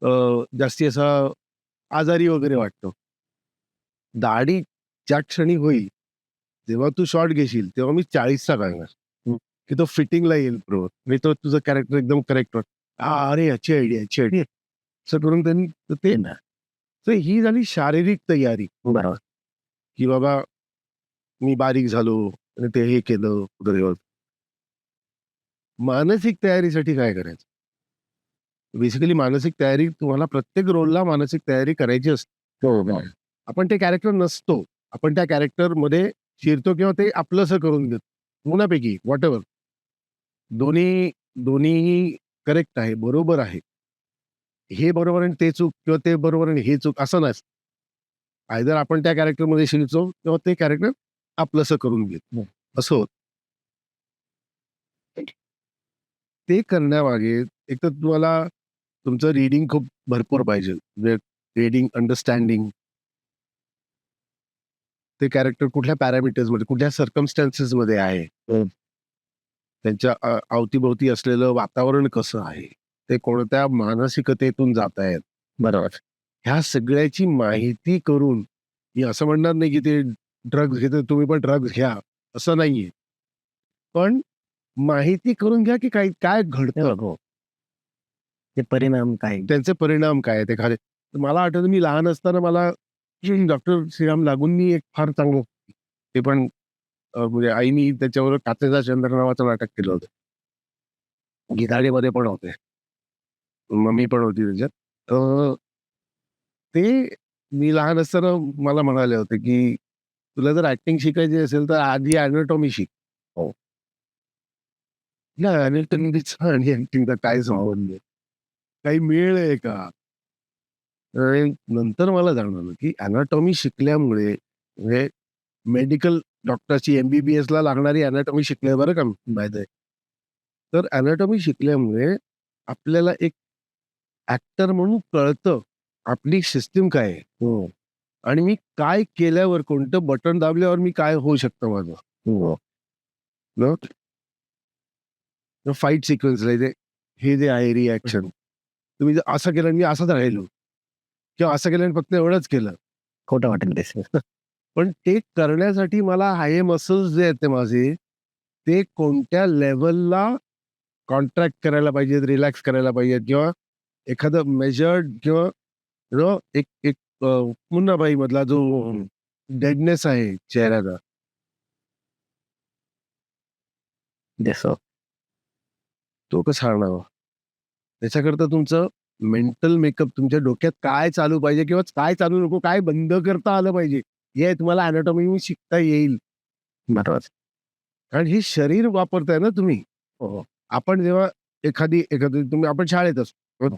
अ, जास्ती असा आजारी वगैरे वाटतो. दाढी ज्या क्षणी होईल, जेव्हा तू शॉट घेशील, तेव्हा मी 40चा घालणार. की तो फिटिंगला येईल बरोबर. आणि तो तुझं कॅरेक्टर एकदम करेक्ट वाटतं. अरे याची आयडिया, याची आयडिया. असं करून त्यांनी तर ते ना. तर ही झाली शारीरिक तयारी, बरोबर. की बाबा मी बारीक झालो आणि ते हे केलं वगैरे. मानसिक तयारीसाठी काय करायचं? बेसिकली मानसिक तयारी तुम्हाला प्रत्येक रोलला मानसिक तयारी करायची असते. हो, हो. आपण ते कॅरेक्टर नसतो. आपण त्या कॅरेक्टरमध्ये शिरतो किंवा ते आपलंसं करून घेतो. दोन्हापैकी व्हॉटएव्हर. दोन्हीही करेक्ट आहे, बरोबर आहे. हे बरोबर आणि ते चूक किंवा ते बरोबर आणि हे चूक असं नसतं. आयदर आपण त्या कॅरेक्टरमध्ये शिरतो किंवा ते कॅरेक्टर आपलंसं करून घेतो. असं होतं. ते करण्यामागे एकतर तुम्हाला तुमचं रीडिंग खूप भरपूर पाहिजे. म्हणजे रीडिंग, अंडरस्टँडिंग ते कॅरेक्टर कुठल्या पॅरामीटर्समध्ये, कुठल्या सर्कमस्टॅन्सेसमध्ये आहे. त्यांच्या अवती-भोवती असलेलं वातावरण कसं आहे? ते कोणत्या मानसिकतेतून जातायत. बरोबर. ह्या सगळ्याची माहिती करून मी असं म्हणणार नाही, की ते ड्रग्ज घेतात, तुम्ही पण ड्रग्ज घ्या, असं नाहीये. पण माहिती करून घ्या, की काय काय घडतं. हो. ते परिणाम काय? त्यांचे परिणाम काय आहेत एखादे. तर मला आठवतं मी लहान असताना मला डॉक्टर श्रीराम लागूंनी एक फार चांगलं ते पण म्हणजे आईनी त्याच्यावर काचेचा चंद्र नावाचं नाटक केलं होतं. गीताडीमध्ये पण होते. मम्मी पण होती त्याच्यात. ते मी लहान असताना मला म्हणाले होते, की "तुला जर ॲक्टिंग शिकायची असेल तर आधी एनाटॉमी शिक." हो. म्हटलं एनाटॉमीचा आणि ॲक्टिंगचा काय संबंध आहे? काही मेळ आहे का? आणि नंतर मला जाणवलं, की एनाटॉमी शिकल्यामुळे म्हणजे मेडिकल डॉक्टरची एम-बी-बी-एसला लागणारी एनाटॉमी शिकली बरं का बाय द वे. तर एनाटॉमी शिकल्यामुळे आपल्याला एक ॲक्टर म्हणून कळतं, आपली सिस्टम काय आहे? हो. आणि मी काय केल्यावर, कोणतं बटन दाबल्यावर मी काय होऊ शकतं माझं? हो. न फाईट सिक्वेन्सला हे जे आहे रिएक्शन, तुम्ही जर असं केलं आणि मी असंच राहिलो किंवा असं केलं आणि फक्त एवढंच केलं. खोटं वाटेल ते. पण ते करण्यासाठी मला हाय मसल्स जे आहेत ते माझे, ते कोणत्या लेव्हलला कॉन्ट्रॅक्ट करायला पाहिजेत, रिलॅक्स करायला पाहिजेत किंवा एखादं मेजर्ड किंवा एक एक मुन्नाभाई मधला जो डेडनेस आहे चेहऱ्याचा, जसं तो कसा आणावा? त्याच्याकरता तुमचं मेंटल मेकअप तुमच्या डोक्यात काय चालू पाहिजे किंवा काय चालू नको, काय बंद करता आलं पाहिजे, हे तुम्हाला एनाटॉमी शिकता येईल. बरोबर. कारण हे शरीर वापरताय ना तुम्ही. हो, हो. आपण जेव्हा एखादी तुम्ही आपण शाळेत असतो.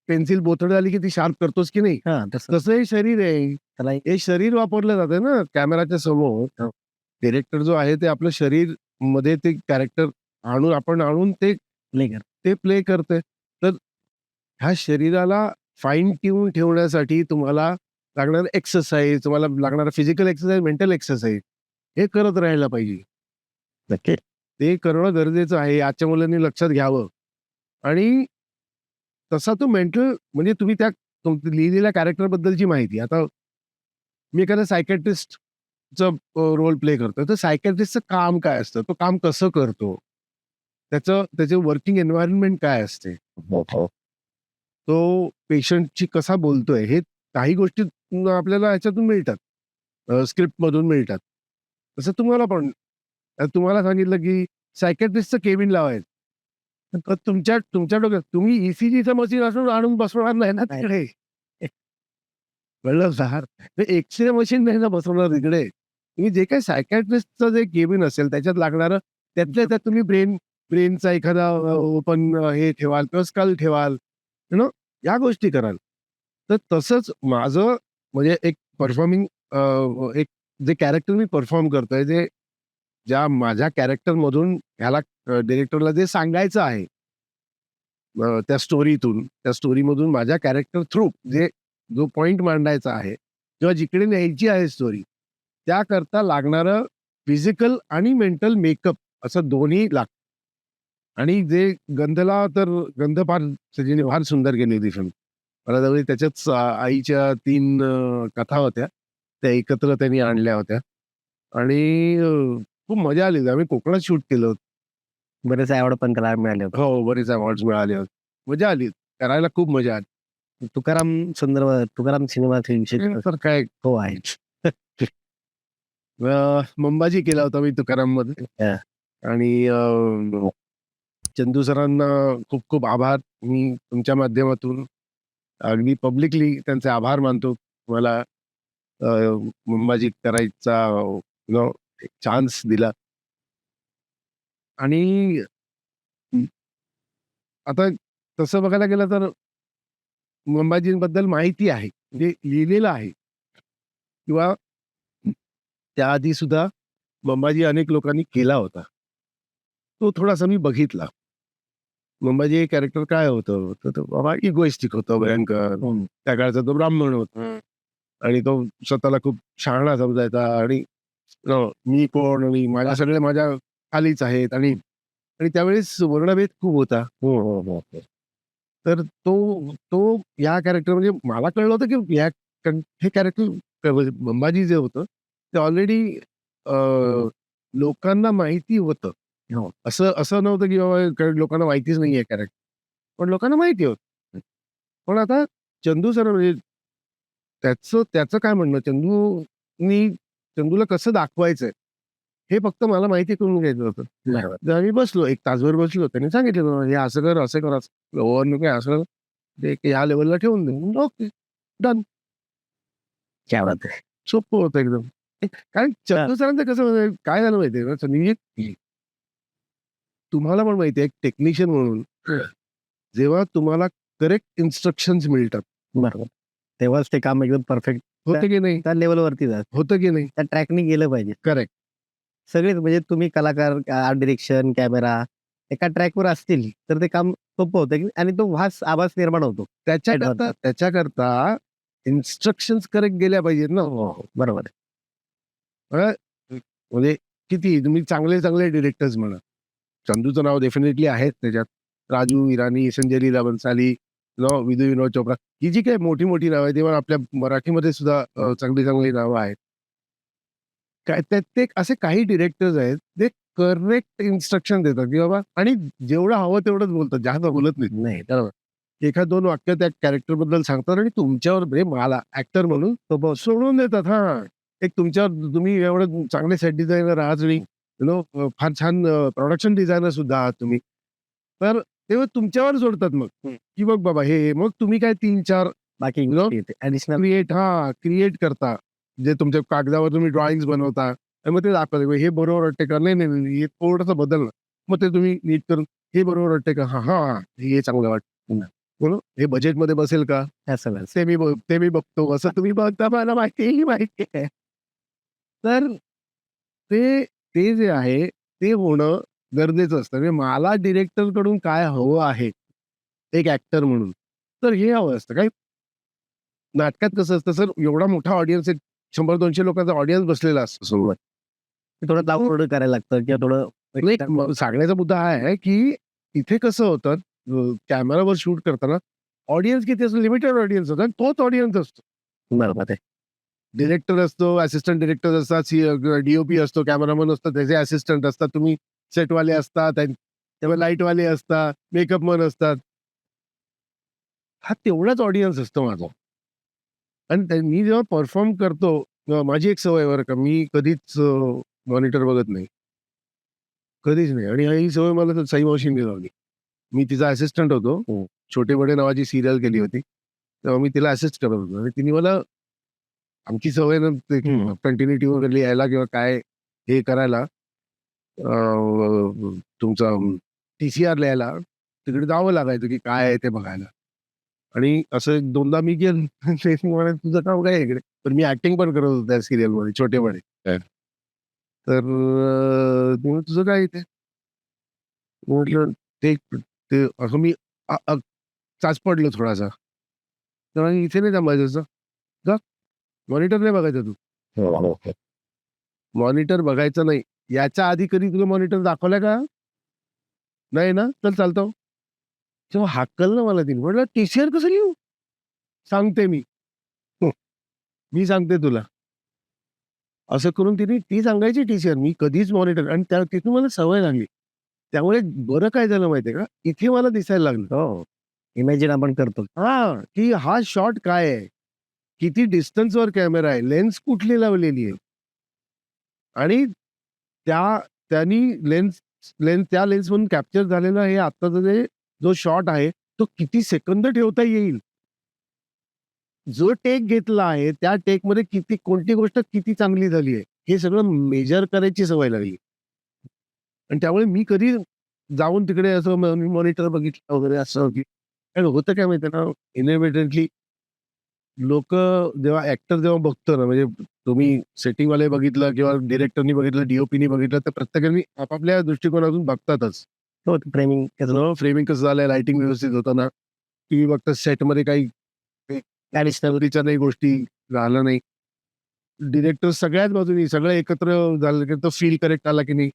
पेन्सिल बोथड झाली की ती शार्प करतोस की नाही? हां, तसं तसं हे शरीर आहे. त्याला हे शरीर वापरलं जातं ना कॅमेराच्या समोर. हो. डिरेक्टर जो आहे ते आपलं शरीर मध्ये ते कॅरेक्टर आणून प्ले कर. ते प्ले करतंय. तर ह्या शरीराला फाईन ट्यून ठेवण्यासाठी तुम्हाला लागणारं एक्सरसाइज, तुम्हाला लागणारा फिजिकल एक्सरसाइज, मेंटल एक्सरसाइज हे करत राहायला पाहिजे. नक्की. ते करणं गरजेचं आहे. आजच्या मुलांनी लक्षात घ्यावं. आणि तसा तो मेंटल म्हणजे तुम्ही त्या लिहिलेल्या कॅरेक्टरबद्दलची माहिती. आता मी एखाद्या सायकियाट्रिस्टचं रोल प्ले करतोय. तर सायकियाट्रिस्टचं काम काय असतं? तो काम कसं करतो? त्याचे वर्किंग एन्व्हायर्नमेंट काय असते? हो, हो. तो पेशंटशी कसा बोलतोय? हे काही गोष्टी आपल्याला ह्याच्यातून मिळतात. स्क्रिप्टमधून मिळतात. तसं तुम्हाला पण तुम्हाला सांगितलं की सायकियाट्रिस्टचं केबिन लावायचं. तर तुमच्या डोक्यात तुम्ही ईसीजीचं मशीन आणून बसवणार नाही ना नाही. तिकडे. कळलं का? ते एक्स-रे मशीन नाही ना बसवणार तिकडे. तुम्ही जे काही सायकियाट्रिस्टचं जे केबिन असेल त्याच्यात लागणारं त्यातल्या त्यात तुम्ही ब्रेनचा एखादा ओपन हे ठेवाल किंवा स्कल ठेवाल. यू नो या गोष्टी कराल. तर तसंच माझं म्हणजे एक परफॉर्मिंग एक जे कॅरेक्टर मी परफॉर्म करतोय ज्या माझ्या कॅरेक्टरमधून ह्याला डिरेक्टरला जे सांगायचं आहे त्या स्टोरीमधून माझ्या कॅरेक्टर थ्रू जो पॉइंट मांडायचा आहे किंवा जिकडे न्यायची आहे स्टोरी त्याकरता लागणारं फिजिकल आणि मेंटल मेकअप असं दोन्ही लागतं. आणि जे गंध फार सजीने फार सुंदर केली होती फिल्म. मला त्यावेळी त्याच्याच आईच्या 3 कथा होत्या. त्या एकत्र त्यांनी आणल्या होत्या. आणि खूप मजा आली होती. आम्ही कोकणात शूट केलं होतं. बरेच अवॉर्ड पण त्याला मिळाले होते. हो, बरेच अवॉर्ड्स मिळाले होते. मजा आली. करायला खूप मजा आली. तुकाराम सिनेमा विषय तर काय हो आहेच. मंबाजी केला होता मी तुकाराममध्ये. हां. आणि चंदू सरांना खूप खूप आभार. मी तुमच्या माध्यमातून अगदी पब्लिकली त्यांचे आभार मानतो. मला मंबाजी करायचा एक चान्स दिला. आणि आता तसं बघायला गेलं तर मंबाजींबद्दल माहिती आहे. म्हणजे लिहिलेलं आहे किंवा त्याआधी सुद्धा मंबाजी अनेक लोकांनी केला होता. तो थोडासा मी बघितला. मंबाजी हे कॅरेक्टर काय होतं? तर तो बाबा इगोइस्टिक होतं भयंकर. त्या काळचा तो ब्राह्मण होता. आणि तो स्वतःला खूप शहाणा समजायचा आणि मी कोण आणि सगळे माझ्या खालीच आहेत आणि आणि त्यावेळेस वर्णभेद खूप होता. हो, हो, हो, हो. तर तो या कॅरेक्टर म्हणजे मला कळलं होतं की हे कॅरेक्टर मंबाजी जे होतं ते ऑलरेडी लोकांना माहिती होतं. हो. असं नव्हतं की बाबा लोकांना माहितीच नाहीये कॅरेक्टर. पण लोकांना माहिती होतं. पण आता चंदू सर म्हणजे त्याचं काय म्हणणं चंदूला कसं दाखवायचंय हे फक्त मला माहिती करून घ्यायचं होतं. बरोबर. तर आम्ही बसलो, एक तासभर बसलो. त्यांनी सांगितलं, "हे असं कर, असं कर, असं ओव्हर नको असं ते ह्या लेव्हलला ठेवून दे." म्हणलं, "ओके, डन." क्या बात है! सोपं होतं एकदम. कारण चंदू सरांचं कसं म्हणजे काय झालं माहिती आहे का? तुम्हाला पण माहिती आहे एक टेक्निशियन म्हणून जेव्हा तुम्हाला करेक्ट इन्स्ट्रक्शन्स मिळतात. बरोबर. तेव्हाच ते काम एकदम परफेक्ट होतं की नाही? त्या लेव्हलवरती जातं. होतं की नाही? त्या ट्रॅकने गेलं पाहिजे. करेक्ट. सगळेच म्हणजे तुम्ही कलाकार, आर्ट डिरेक्शन, कॅमेरा एका ट्रॅकवर असतील, तर ते काम सोपं होतं आणि तो आभास निर्माण होतो. त्याच्याकरता इन्स्ट्रक्शन्स करेक्ट गेल्या पाहिजेत ना. हो, हो. बरोबर आहे. अ, म्हणजे किती तुम्ही चांगले डिरेक्टर्स म्हणा. चंदूचं नाव डेफिनेटली आहेच त्याच्यात. राजू इराणी, संजय लीला बन्साली, विनोद चोप्रा ही जी काही मोठी नावं आहेत, तेव्हा आपल्या मराठीमध्ये सुद्धा चांगली नावं आहेत. काय त्यात ते असे काही डिरेक्टर्स आहेत, ते करेक्ट इन्स्ट्रक्शन देतात, की बाबा आणि जेवढं हवं तेवढंच बोलतात, जास्त बोलत नाहीत. नाही, बरोबर. 1-2 वाक्य त्या कॅरेक्टरबद्दल सांगतात आणि तुमच्यावर म्हणजे मला ॲक्टर म्हणून सोडून देतात. हां. एक तुम्ही एवढं चांगले सेट डिझायनर आहात आणि फार छान प्रोडक्शन डिझायनर सुद्धा आहात तुम्ही. तर तेव्हा तुमच्यावर सोडतात मग, की बघ बाबा हे मग तुम्ही काय 3-4 बाकी नो ॲडिशनल क्रिएट करता. जे तुमच्या कागदावर तुम्ही ड्रॉइंग्स बनवता. आणि मग ते दाखवलं हे बरोबर वाटते का नाही नाही नाही, हे थोडंसं बदललं मग ते तुम्ही नीट करून हे बरोबर वाटते का हा हा हे चांगलं वाटतं बोलो हे बजेटमध्ये बसेल का ह्या सगळ्या ते मी बघतो असं तुम्ही बघता मला माहिती आहे तर ते ते जे आहे ते होणं गरजेचं असतं म्हणजे मला डिरेक्टर कडून काय हवं आहे एक ऍक्टर म्हणून तर हे हवं असतं काय नाटकात कसं असतं सर एवढा मोठा ऑडियन्स एक 100-200 लोकांचा ऑडियन्स बसलेला असतो समोर थोडं दावड करायला लागतं किंवा थोडं नाही, सांगण्याचा मुद्दा हा आहे की इथे कसं होतं कॅमेरावर शूट करताना ऑडियन्स किती असतो लिमिटेड ऑडियन्स होता तोच ऑडियन्स असतो बरोबर आहे. डिरेक्टर असतो असिस्टंट डिरेक्टर असतात डीओपी असतो कॅमेरामन असतो त्याचे असिस्टंट असतात तुम्ही सेटवाले असतात तेव्हा लाईटवाले असतात मेकअपमन असतात हा तेवढाच ऑडियन्स असतो माझा आणि मी जेव्हा परफॉर्म करतो माझी एक सवय बरं का मी कधीच मॉनिटर बघत नाही कधीच नाही आणि ही सवय मला सई मावशींनी लावली मी तिचा असिस्टंट होतो छोटे बडे नावाची सिरियल केली होती तेव्हा मी तिला असिस्ट करत होतो आणि तिने मला आमची सवय ना कंटिन्युटी वगैरे यायला किंवा काय हे करायला तुमचा TCR लिहायला तिकडे जावं लागायचं की काय आहे ते बघायला आणि असं एक दोनदा मी गेलो तुझं काम काय इकडे पण मी ऍक्टिंग पण करत होतो त्या सिरियल मध्ये छोटे बडे तर तुझं काय इथे म्हटलं ते ते असं मी चाच पडलो थोडासा तर इथे नाही थांबायचं असं जा मॉनिटर नाही बघायचं तू मॉनिटर बघायचं नाही याच्या आधी कधी तुला मॉनिटर दाखवलाय का नाही ना तर चालतो तेव्हा हाकललं मला तिने म्हटलं TCR कसं लिहू सांगते मी सांगते तुला असं करून तिने ती सांगायची TCR मी कधीच मॉनिटर आणि तिथून मला सवय लागली त्यामुळे बरं काय झालं माहितीये का इथे मला दिसायला लागलं हो इमॅजिन आपण करतो हा की हा शॉट काय आहे किती डिस्टन्सवर कॅमेरा आहे लेन्स कुठली लावलेली आहे आणि त्यांनी त्या लेन्स म्हणून कॅप्चर झालेला हे आत्ताचा जो शॉट आहे तो किती सेकंद ठेवता येईल जो टेक घेतला आहे त्या टेक मध्ये किती कोणती गोष्ट किती चांगली झाली आहे हे सगळं मेजर करायची सवय लागली आणि त्यामुळे मी कधी जाऊन तिकडे असं मॉनिटर बघितलं वगैरे असं की होतं काय माहिती ना इनएव्हिटेंटली लोक जेव्हा ऍक्टर जेव्हा बघतो ना म्हणजे तुम्ही सेटिंगवाले बघितलं किंवा डिरेक्टरनी बघितलं डीओपीनी बघितलं तर प्रत्येकाने आपापल्या दृष्टिकोनातून बघतातच हो फ्रेमिंग फ्रेमिंग कसं झालंय लाइटिंग व्यवस्थित होतं ना टीव्ही बघता सेटमध्ये काही ऍडिशनलच्या नाही गोष्टी झालं नाही डिरेक्टर सगळ्याच बाजूनी सगळं एकत्र झालं की तो फील करेक्ट आला की नाही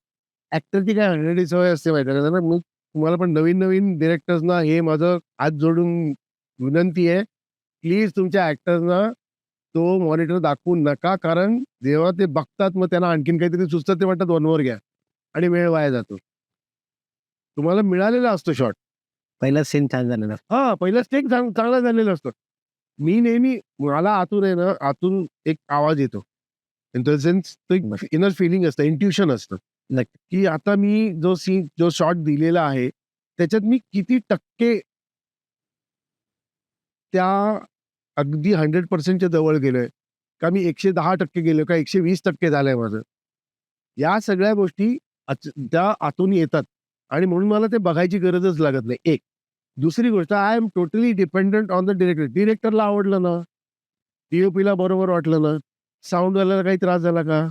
ऍक्टरची काय ऑलरेडी सवय असते माहिती आहे ना मग तुम्हाला पण नवीन नवीन डिरेक्टर्सना हे माझं हात जोडून विनंती आहे प्लीज तुमच्या ऍक्टर्सना तो मॉनिटर दाखवू नका कारण जेव्हा ते बघतात मग त्यांना आणखीन काहीतरी सुचतं ते म्हणतात वनवर घ्या आणि वेळ वाया जातो तुम्हाला मिळालेला असतो शॉट पहिला सीन छान झालेला हा पहिला स्टेक चांगला झालेला असतो मी नेहमी मला आतून आहे ना आतून एक आवाज येतो in the sense inner feeling असतं इंट्युशन असतं की आता मी जो शॉट दिलेला आहे त्याच्यात मी किती टक्के त्या अगदी 100%च्या जवळ गेलोय का मी 110% गेलो का 120% झालंय माझं या सगळ्या गोष्टी त्या आतून येतात आणि म्हणून मला ते बघायची गरजच लागत नाही एक दुसरी गोष्ट I am totally dependent on the डिरेक्टरला आवडलं ना टीओपीला बरोबर वाटलं ना साऊंड वाल्याला काही त्रास झाला का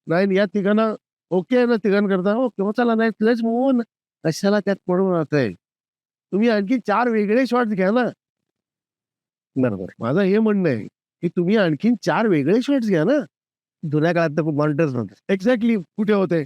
नाही या तिघांना ओके आहे ना तिघांकरता हो किंवा चला नाही प्लस मून कशाला त्यात पडून राहत आहे तुम्ही आणखी 4 वेगळे शॉट्स घ्या ना बरोबर माझं हे म्हणणं आहे की तुम्ही आणखीन 4 वेगळे शॉट्स घ्या ना जुन्या काळात तर खूप मॉनिटर्स नव्हते एक्झॅक्टली कुठे होते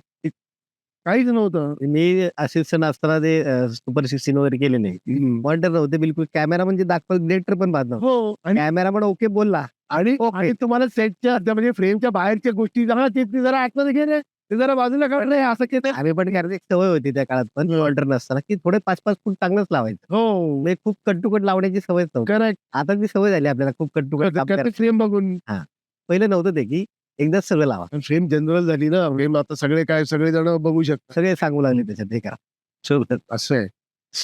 काहीच नव्हतं मी असिस्टंट असताना ते सुपर 16 वगैरे केलेले मॉनिटर नव्हते बिलकुल कॅमेरा म्हणजे दाखवत डिरेक्टर पण पाहत नव्हतं हो आणि कॅमेरा पण ओके बोलला आणि Okay. तुम्हाला सेटच्या म्हणजे फ्रेमच्या बाहेरच्या गोष्टी जरा आतमध्ये घे रे ते जरा बाजूला काढलं असं केलं आम्ही पण कारण एक सवय होती त्या काळात पण मॉनिटर नसताना की थोडे 5-5 फूट चांगलंच लावायचं हो म्हणजे खूप कट लावण्याची सवय नव्हती करेक्ट आता ती सवय झाली आपल्याला खूप कट फ्रेम बघून पहिलं नव्हतं ते की एकदाच सगळं लावा फ्रेम जनरल झाली ना फ्रेम आता सगळे जण बघू शकतात सगळे सांगू लागले त्याच्यात हे करा सोबत असं आहे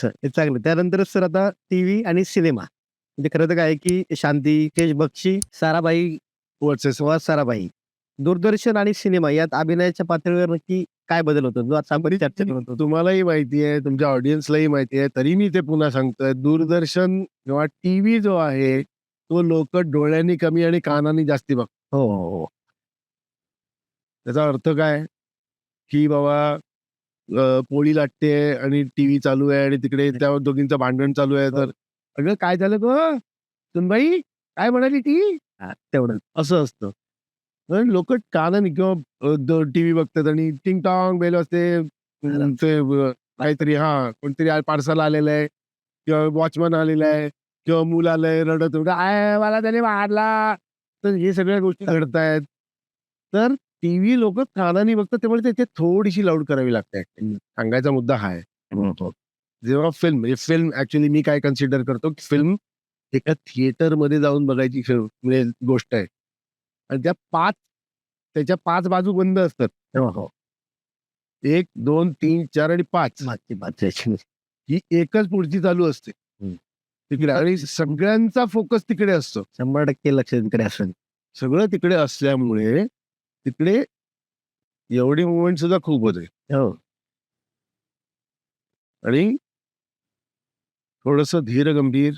हे चांगलं त्यानंतरच सर आता टीव्ही आणि सिनेमा म्हणजे खरं तर काय आहे की शांती तेज बक्षी साराबाई वर्सेस सुहास साराबाई दूरदर्शन आणि सिनेमा यात अभिनयाच्या पातळीवर नक्की काय बदल होतो जो आता आपण चर्चा करत होतो? तुम्हालाही माहिती आहे, तुमच्या ऑडियन्सलाही माहिती आहे, तरी मी ते पुन्हा सांगतोय. दूरदर्शन किंवा टीव्ही जो आहे, तो लोकं डोळ्यांनी कमी आणि कानांनी जास्ती बघतात. हो, हो, हो. त्याचा अर्थ काय? की बाबा पोळी लाटतेय आणि टीव्ही चालू आहे आणि तिकडे त्या दोघींचं भांडण चालू आहे, तर "अगं काय झालं गं? सुनबाई काय म्हणाली ती?" हां, तेवढं. असं असतं. पण लोकं कानाने किंवा टीव्ही बघतात आणि टिंग टॉंग बेल वाजते. ते काहीतरी कोणतरी पार्सल आलेलं आहे किंवा वॉचमन आलेला आहे किंवा मूल आलंय रडत "आय मला त्याने मारला." तर हे सगळ्या गोष्टी घडतायत. तर टीव्ही लोकं कानाने बघतात त्यामुळे त्याची थोडीशी लाऊड करावी लागते ॲक्टिंग. सांगायचा मुद्दा हा आहे. हो, हो. जेव्हा फिल्म ॲक्चुअली मी काय कन्सिडर करतो, की फिल्म एका थिएटरमध्ये जाऊन बघायची फिल्म म्हणजे गोष्ट आहे. आणि त्याच्या 5 बाजू बंद असतात. हो, हो. 1, 2, 3, 4 आणि 5 मागची बाजू आहे. ही एकच पुढची चालू असते. हं. तिकडे आणि सगळ्यांचा फोकस तिकडे असतो. 100% लक्ष तिकडे असेल. सगळं तिकडे असल्यामुळे तिकडे एवढी मूव्हमेंट सुद्धा खूप होते. हो. आणि थोडंसं धीर-गंभीर,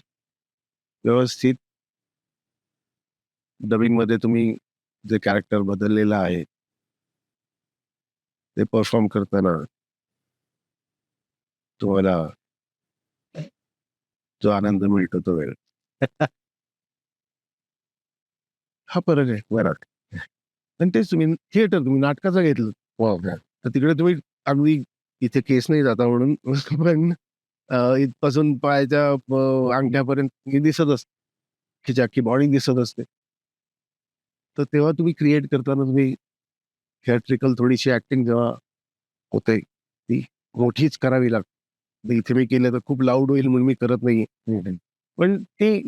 व्यवस्थित डबिंगमध्ये तुम्ही जे कॅरेक्टर बदललेलं आहे, ते परफॉर्म करताना तुम्हाला जो आनंद मिळतो तो वेगळा. हा फरक आहे. बरोबर. आणि तेच तुम्ही नाटकाचं घेतलं. हो, हो. तर तिकडे तुम्ही अगदी इथे केस नाही जाता म्हणून पण इथपासून पायाच्या अंगठ्यापर्यंत हे दिसत असतं. तिची अख्खी बॉडी दिसत असते. तर तेव्हा तुम्ही क्रिएट करताना तुम्ही थिएट्रिकल थोडीशी ॲक्टिंग जेव्हा होते, ती मोठीच करावी लागते. तर इथे मी केलं तर खूप लाऊड होईल म्हणून मी करत नाहीये. हं, हं. पण ती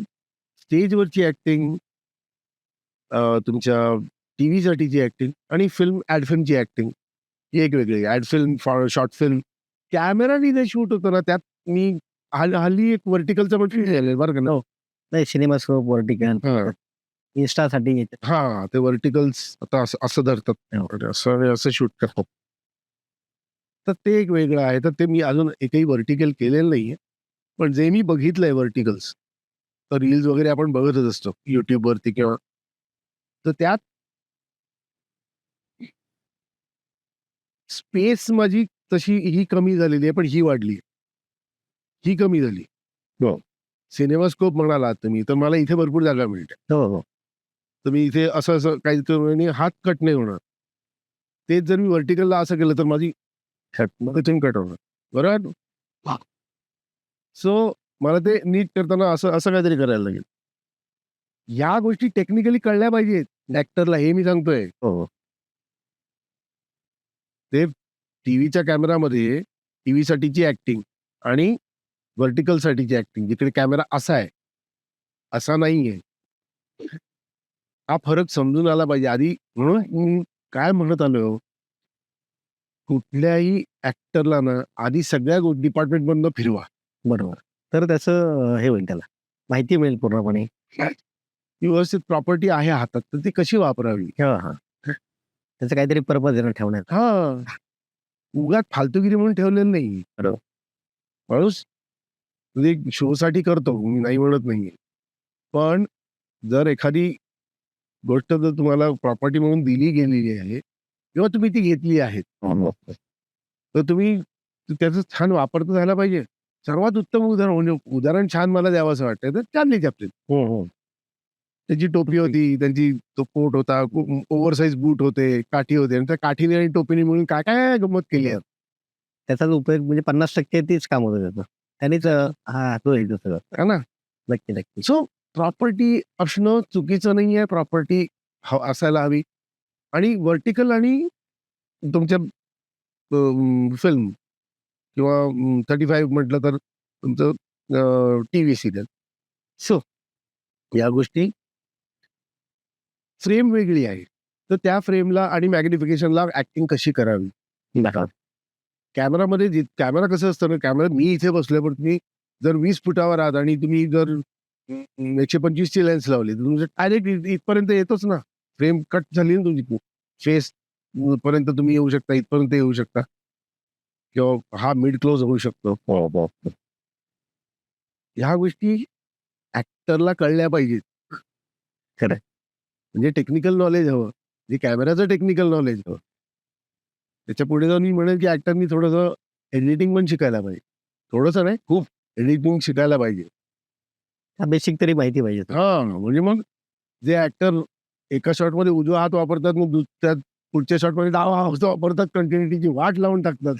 स्टेजवरची ॲक्टिंग तुमच्या टीव्हीसाठीची ॲक्टिंग आणि ॲड फिल्मची ॲक्टिंग ही एक वेगळी आहे. ॲड फिल्म, शॉर्ट फिल्म कॅमेराने जे शूट होतं ना, त्यात मी हल्ली एक व्हर्टिकलचं मटेरियल आहे बरं का. हो. नाही सिनेमास्कोप, व्हर्टिकल, हां. Instaसाठी हां, ते व्हर्टिकल्स आता असं असं धरतात. हो. असं शूट करतात. तर ते एक वेगळं आहे. तर ते मी अजून एकही व्हर्टिकल केलेलं नाहीये. पण जे मी बघितलंय व्हर्टिकल्स, तर रील्स वगैरे आपण बघतच असतो YouTubeवरती किंवा तर त्यात स्पेस माझी तशी ही कमी झालेली आहे, पण ही वाढली. ही कमी झाली. हो. सिनेमास्कोप म्हणालात तुम्ही, तर मला इथे भरपूर जागा मिळते. हो, हो. तर मी इथे असं काही करून हात कट नाही होणार. तेच जर मी व्हर्टिकलला असं केलं, तर माझी कटिंग कट होणार. बरोबर? सो मला ते नीट करताना असं असं काहीतरी करायला लागेल. ह्या गोष्टी टेक्निकली कळल्या पाहिजेत ॲक्टरला, हे मी सांगतोय. हो, हो. ते टीव्हीच्या कॅमेरामध्ये टीव्हीसाठीची ॲक्टिंग आणि व्हर्टिकलसाठीची ॲक्टिंग. जिकडे कॅमेरा असा आहे, असा नाहीये. हा फरक समजून आला पाहिजे. आधी म्हणून काय म्हणत आलोय, कुठल्याही ॲक्टरला ना आधी सगळ्या डिपार्टमेंटमधनं फिरवा. बरोबर. तर त्याचं हे होईल त्याला. माहिती मिळेल पूर्णपणे. ती व्यवस्थित प्रॉपर्टी आहे हातात, तर ती कशी वापरावी? हां, हां. त्याचं काहीतरी पर्पज आहे ना ठेवण्यात. हां. उगाच फालतूगिरी म्हणून ठेवलेलं नाही. बरोबर. माणूस म्हणजे शोसाठी करतो, मी नाही म्हणत नाहीये. पण जर एखादी गोष्ट जर तुम्हाला प्रॉपर्टी म्हणून दिली गेलेली आहे किंवा तुम्ही ती घेतली आहे, हो, तर तुम्ही त्याचा छान वापर तर झाला पाहिजे. सर्वात उत्तम उदाहरण म्हणजे उदाहरण छान मला द्यावंसं वाटतंय, तर चार्ली चॅप्लिन. हो, हो. त्याची टोपी होती, त्यांची तो कोट होता, ओव्हरसाइज बूट होते, काठी होते आणि त्या काठीने आणि टोपीने मिळून काय-काय गंमत केली आहे. त्याचा जो उपयोग म्हणजे 50% तेच काम होतं त्याचं. त्यानेच हां, तो एकदा सगळं. है ना? नक्की, नक्की. सो प्रॉपर्टी असणं चुकीचं नाहीये. प्रॉपर्टी असायला हवी आणि व्हर्टिकल आणि तुमच्या फिल्म किंवा 35 म्हटलं तर तुमचं टीव्ही सीरियल. सो या गोष्टी फ्रेम वेगळी आहे. तर त्या फ्रेमला आणि मॅग्निफिकेशनला ॲक्टिंग कशी करावी? बरोबर. कॅमेरामध्ये कॅमेरा कसं असतं ना, कॅमेरा मी इथे बसलोय, पण तुम्ही जर 20 फुटावर आहात आणि तुम्ही जर 125 ची लेन्स लावली, तर तुमचं डायरेक्ट इथपर्यंत येतोच ना. फ्रेम कट झाली ना तुमची. फेस पर्यंत तुम्ही येऊ शकता, इथपर्यंत येऊ शकता किंवा हा मिड क्लोज होऊ शकतो. ह्या गोष्टी ऍक्टरला कळल्या पाहिजेत. खरंय. म्हणजे टेक्निकल नॉलेज हवं, जे कॅमेराचं टेक्निकल नॉलेज हवं. त्याच्या पुढे जाऊन मी म्हणेल की ऍक्टरनी थोडंसं एडिटिंग पण शिकायला पाहिजे. थोडंसं नाही, खूप एडिटिंग शिकायला पाहिजे. हा बेसिक तरी माहिती पाहिजे. हा म्हणजे मग जे ऍक्टर एका शॉटमध्ये उजवा हात वापरतात, मग त्यात पुढच्या शॉटमध्ये डावा हात वापरतात, कंटिन्युटीची वाट लावून टाकतात.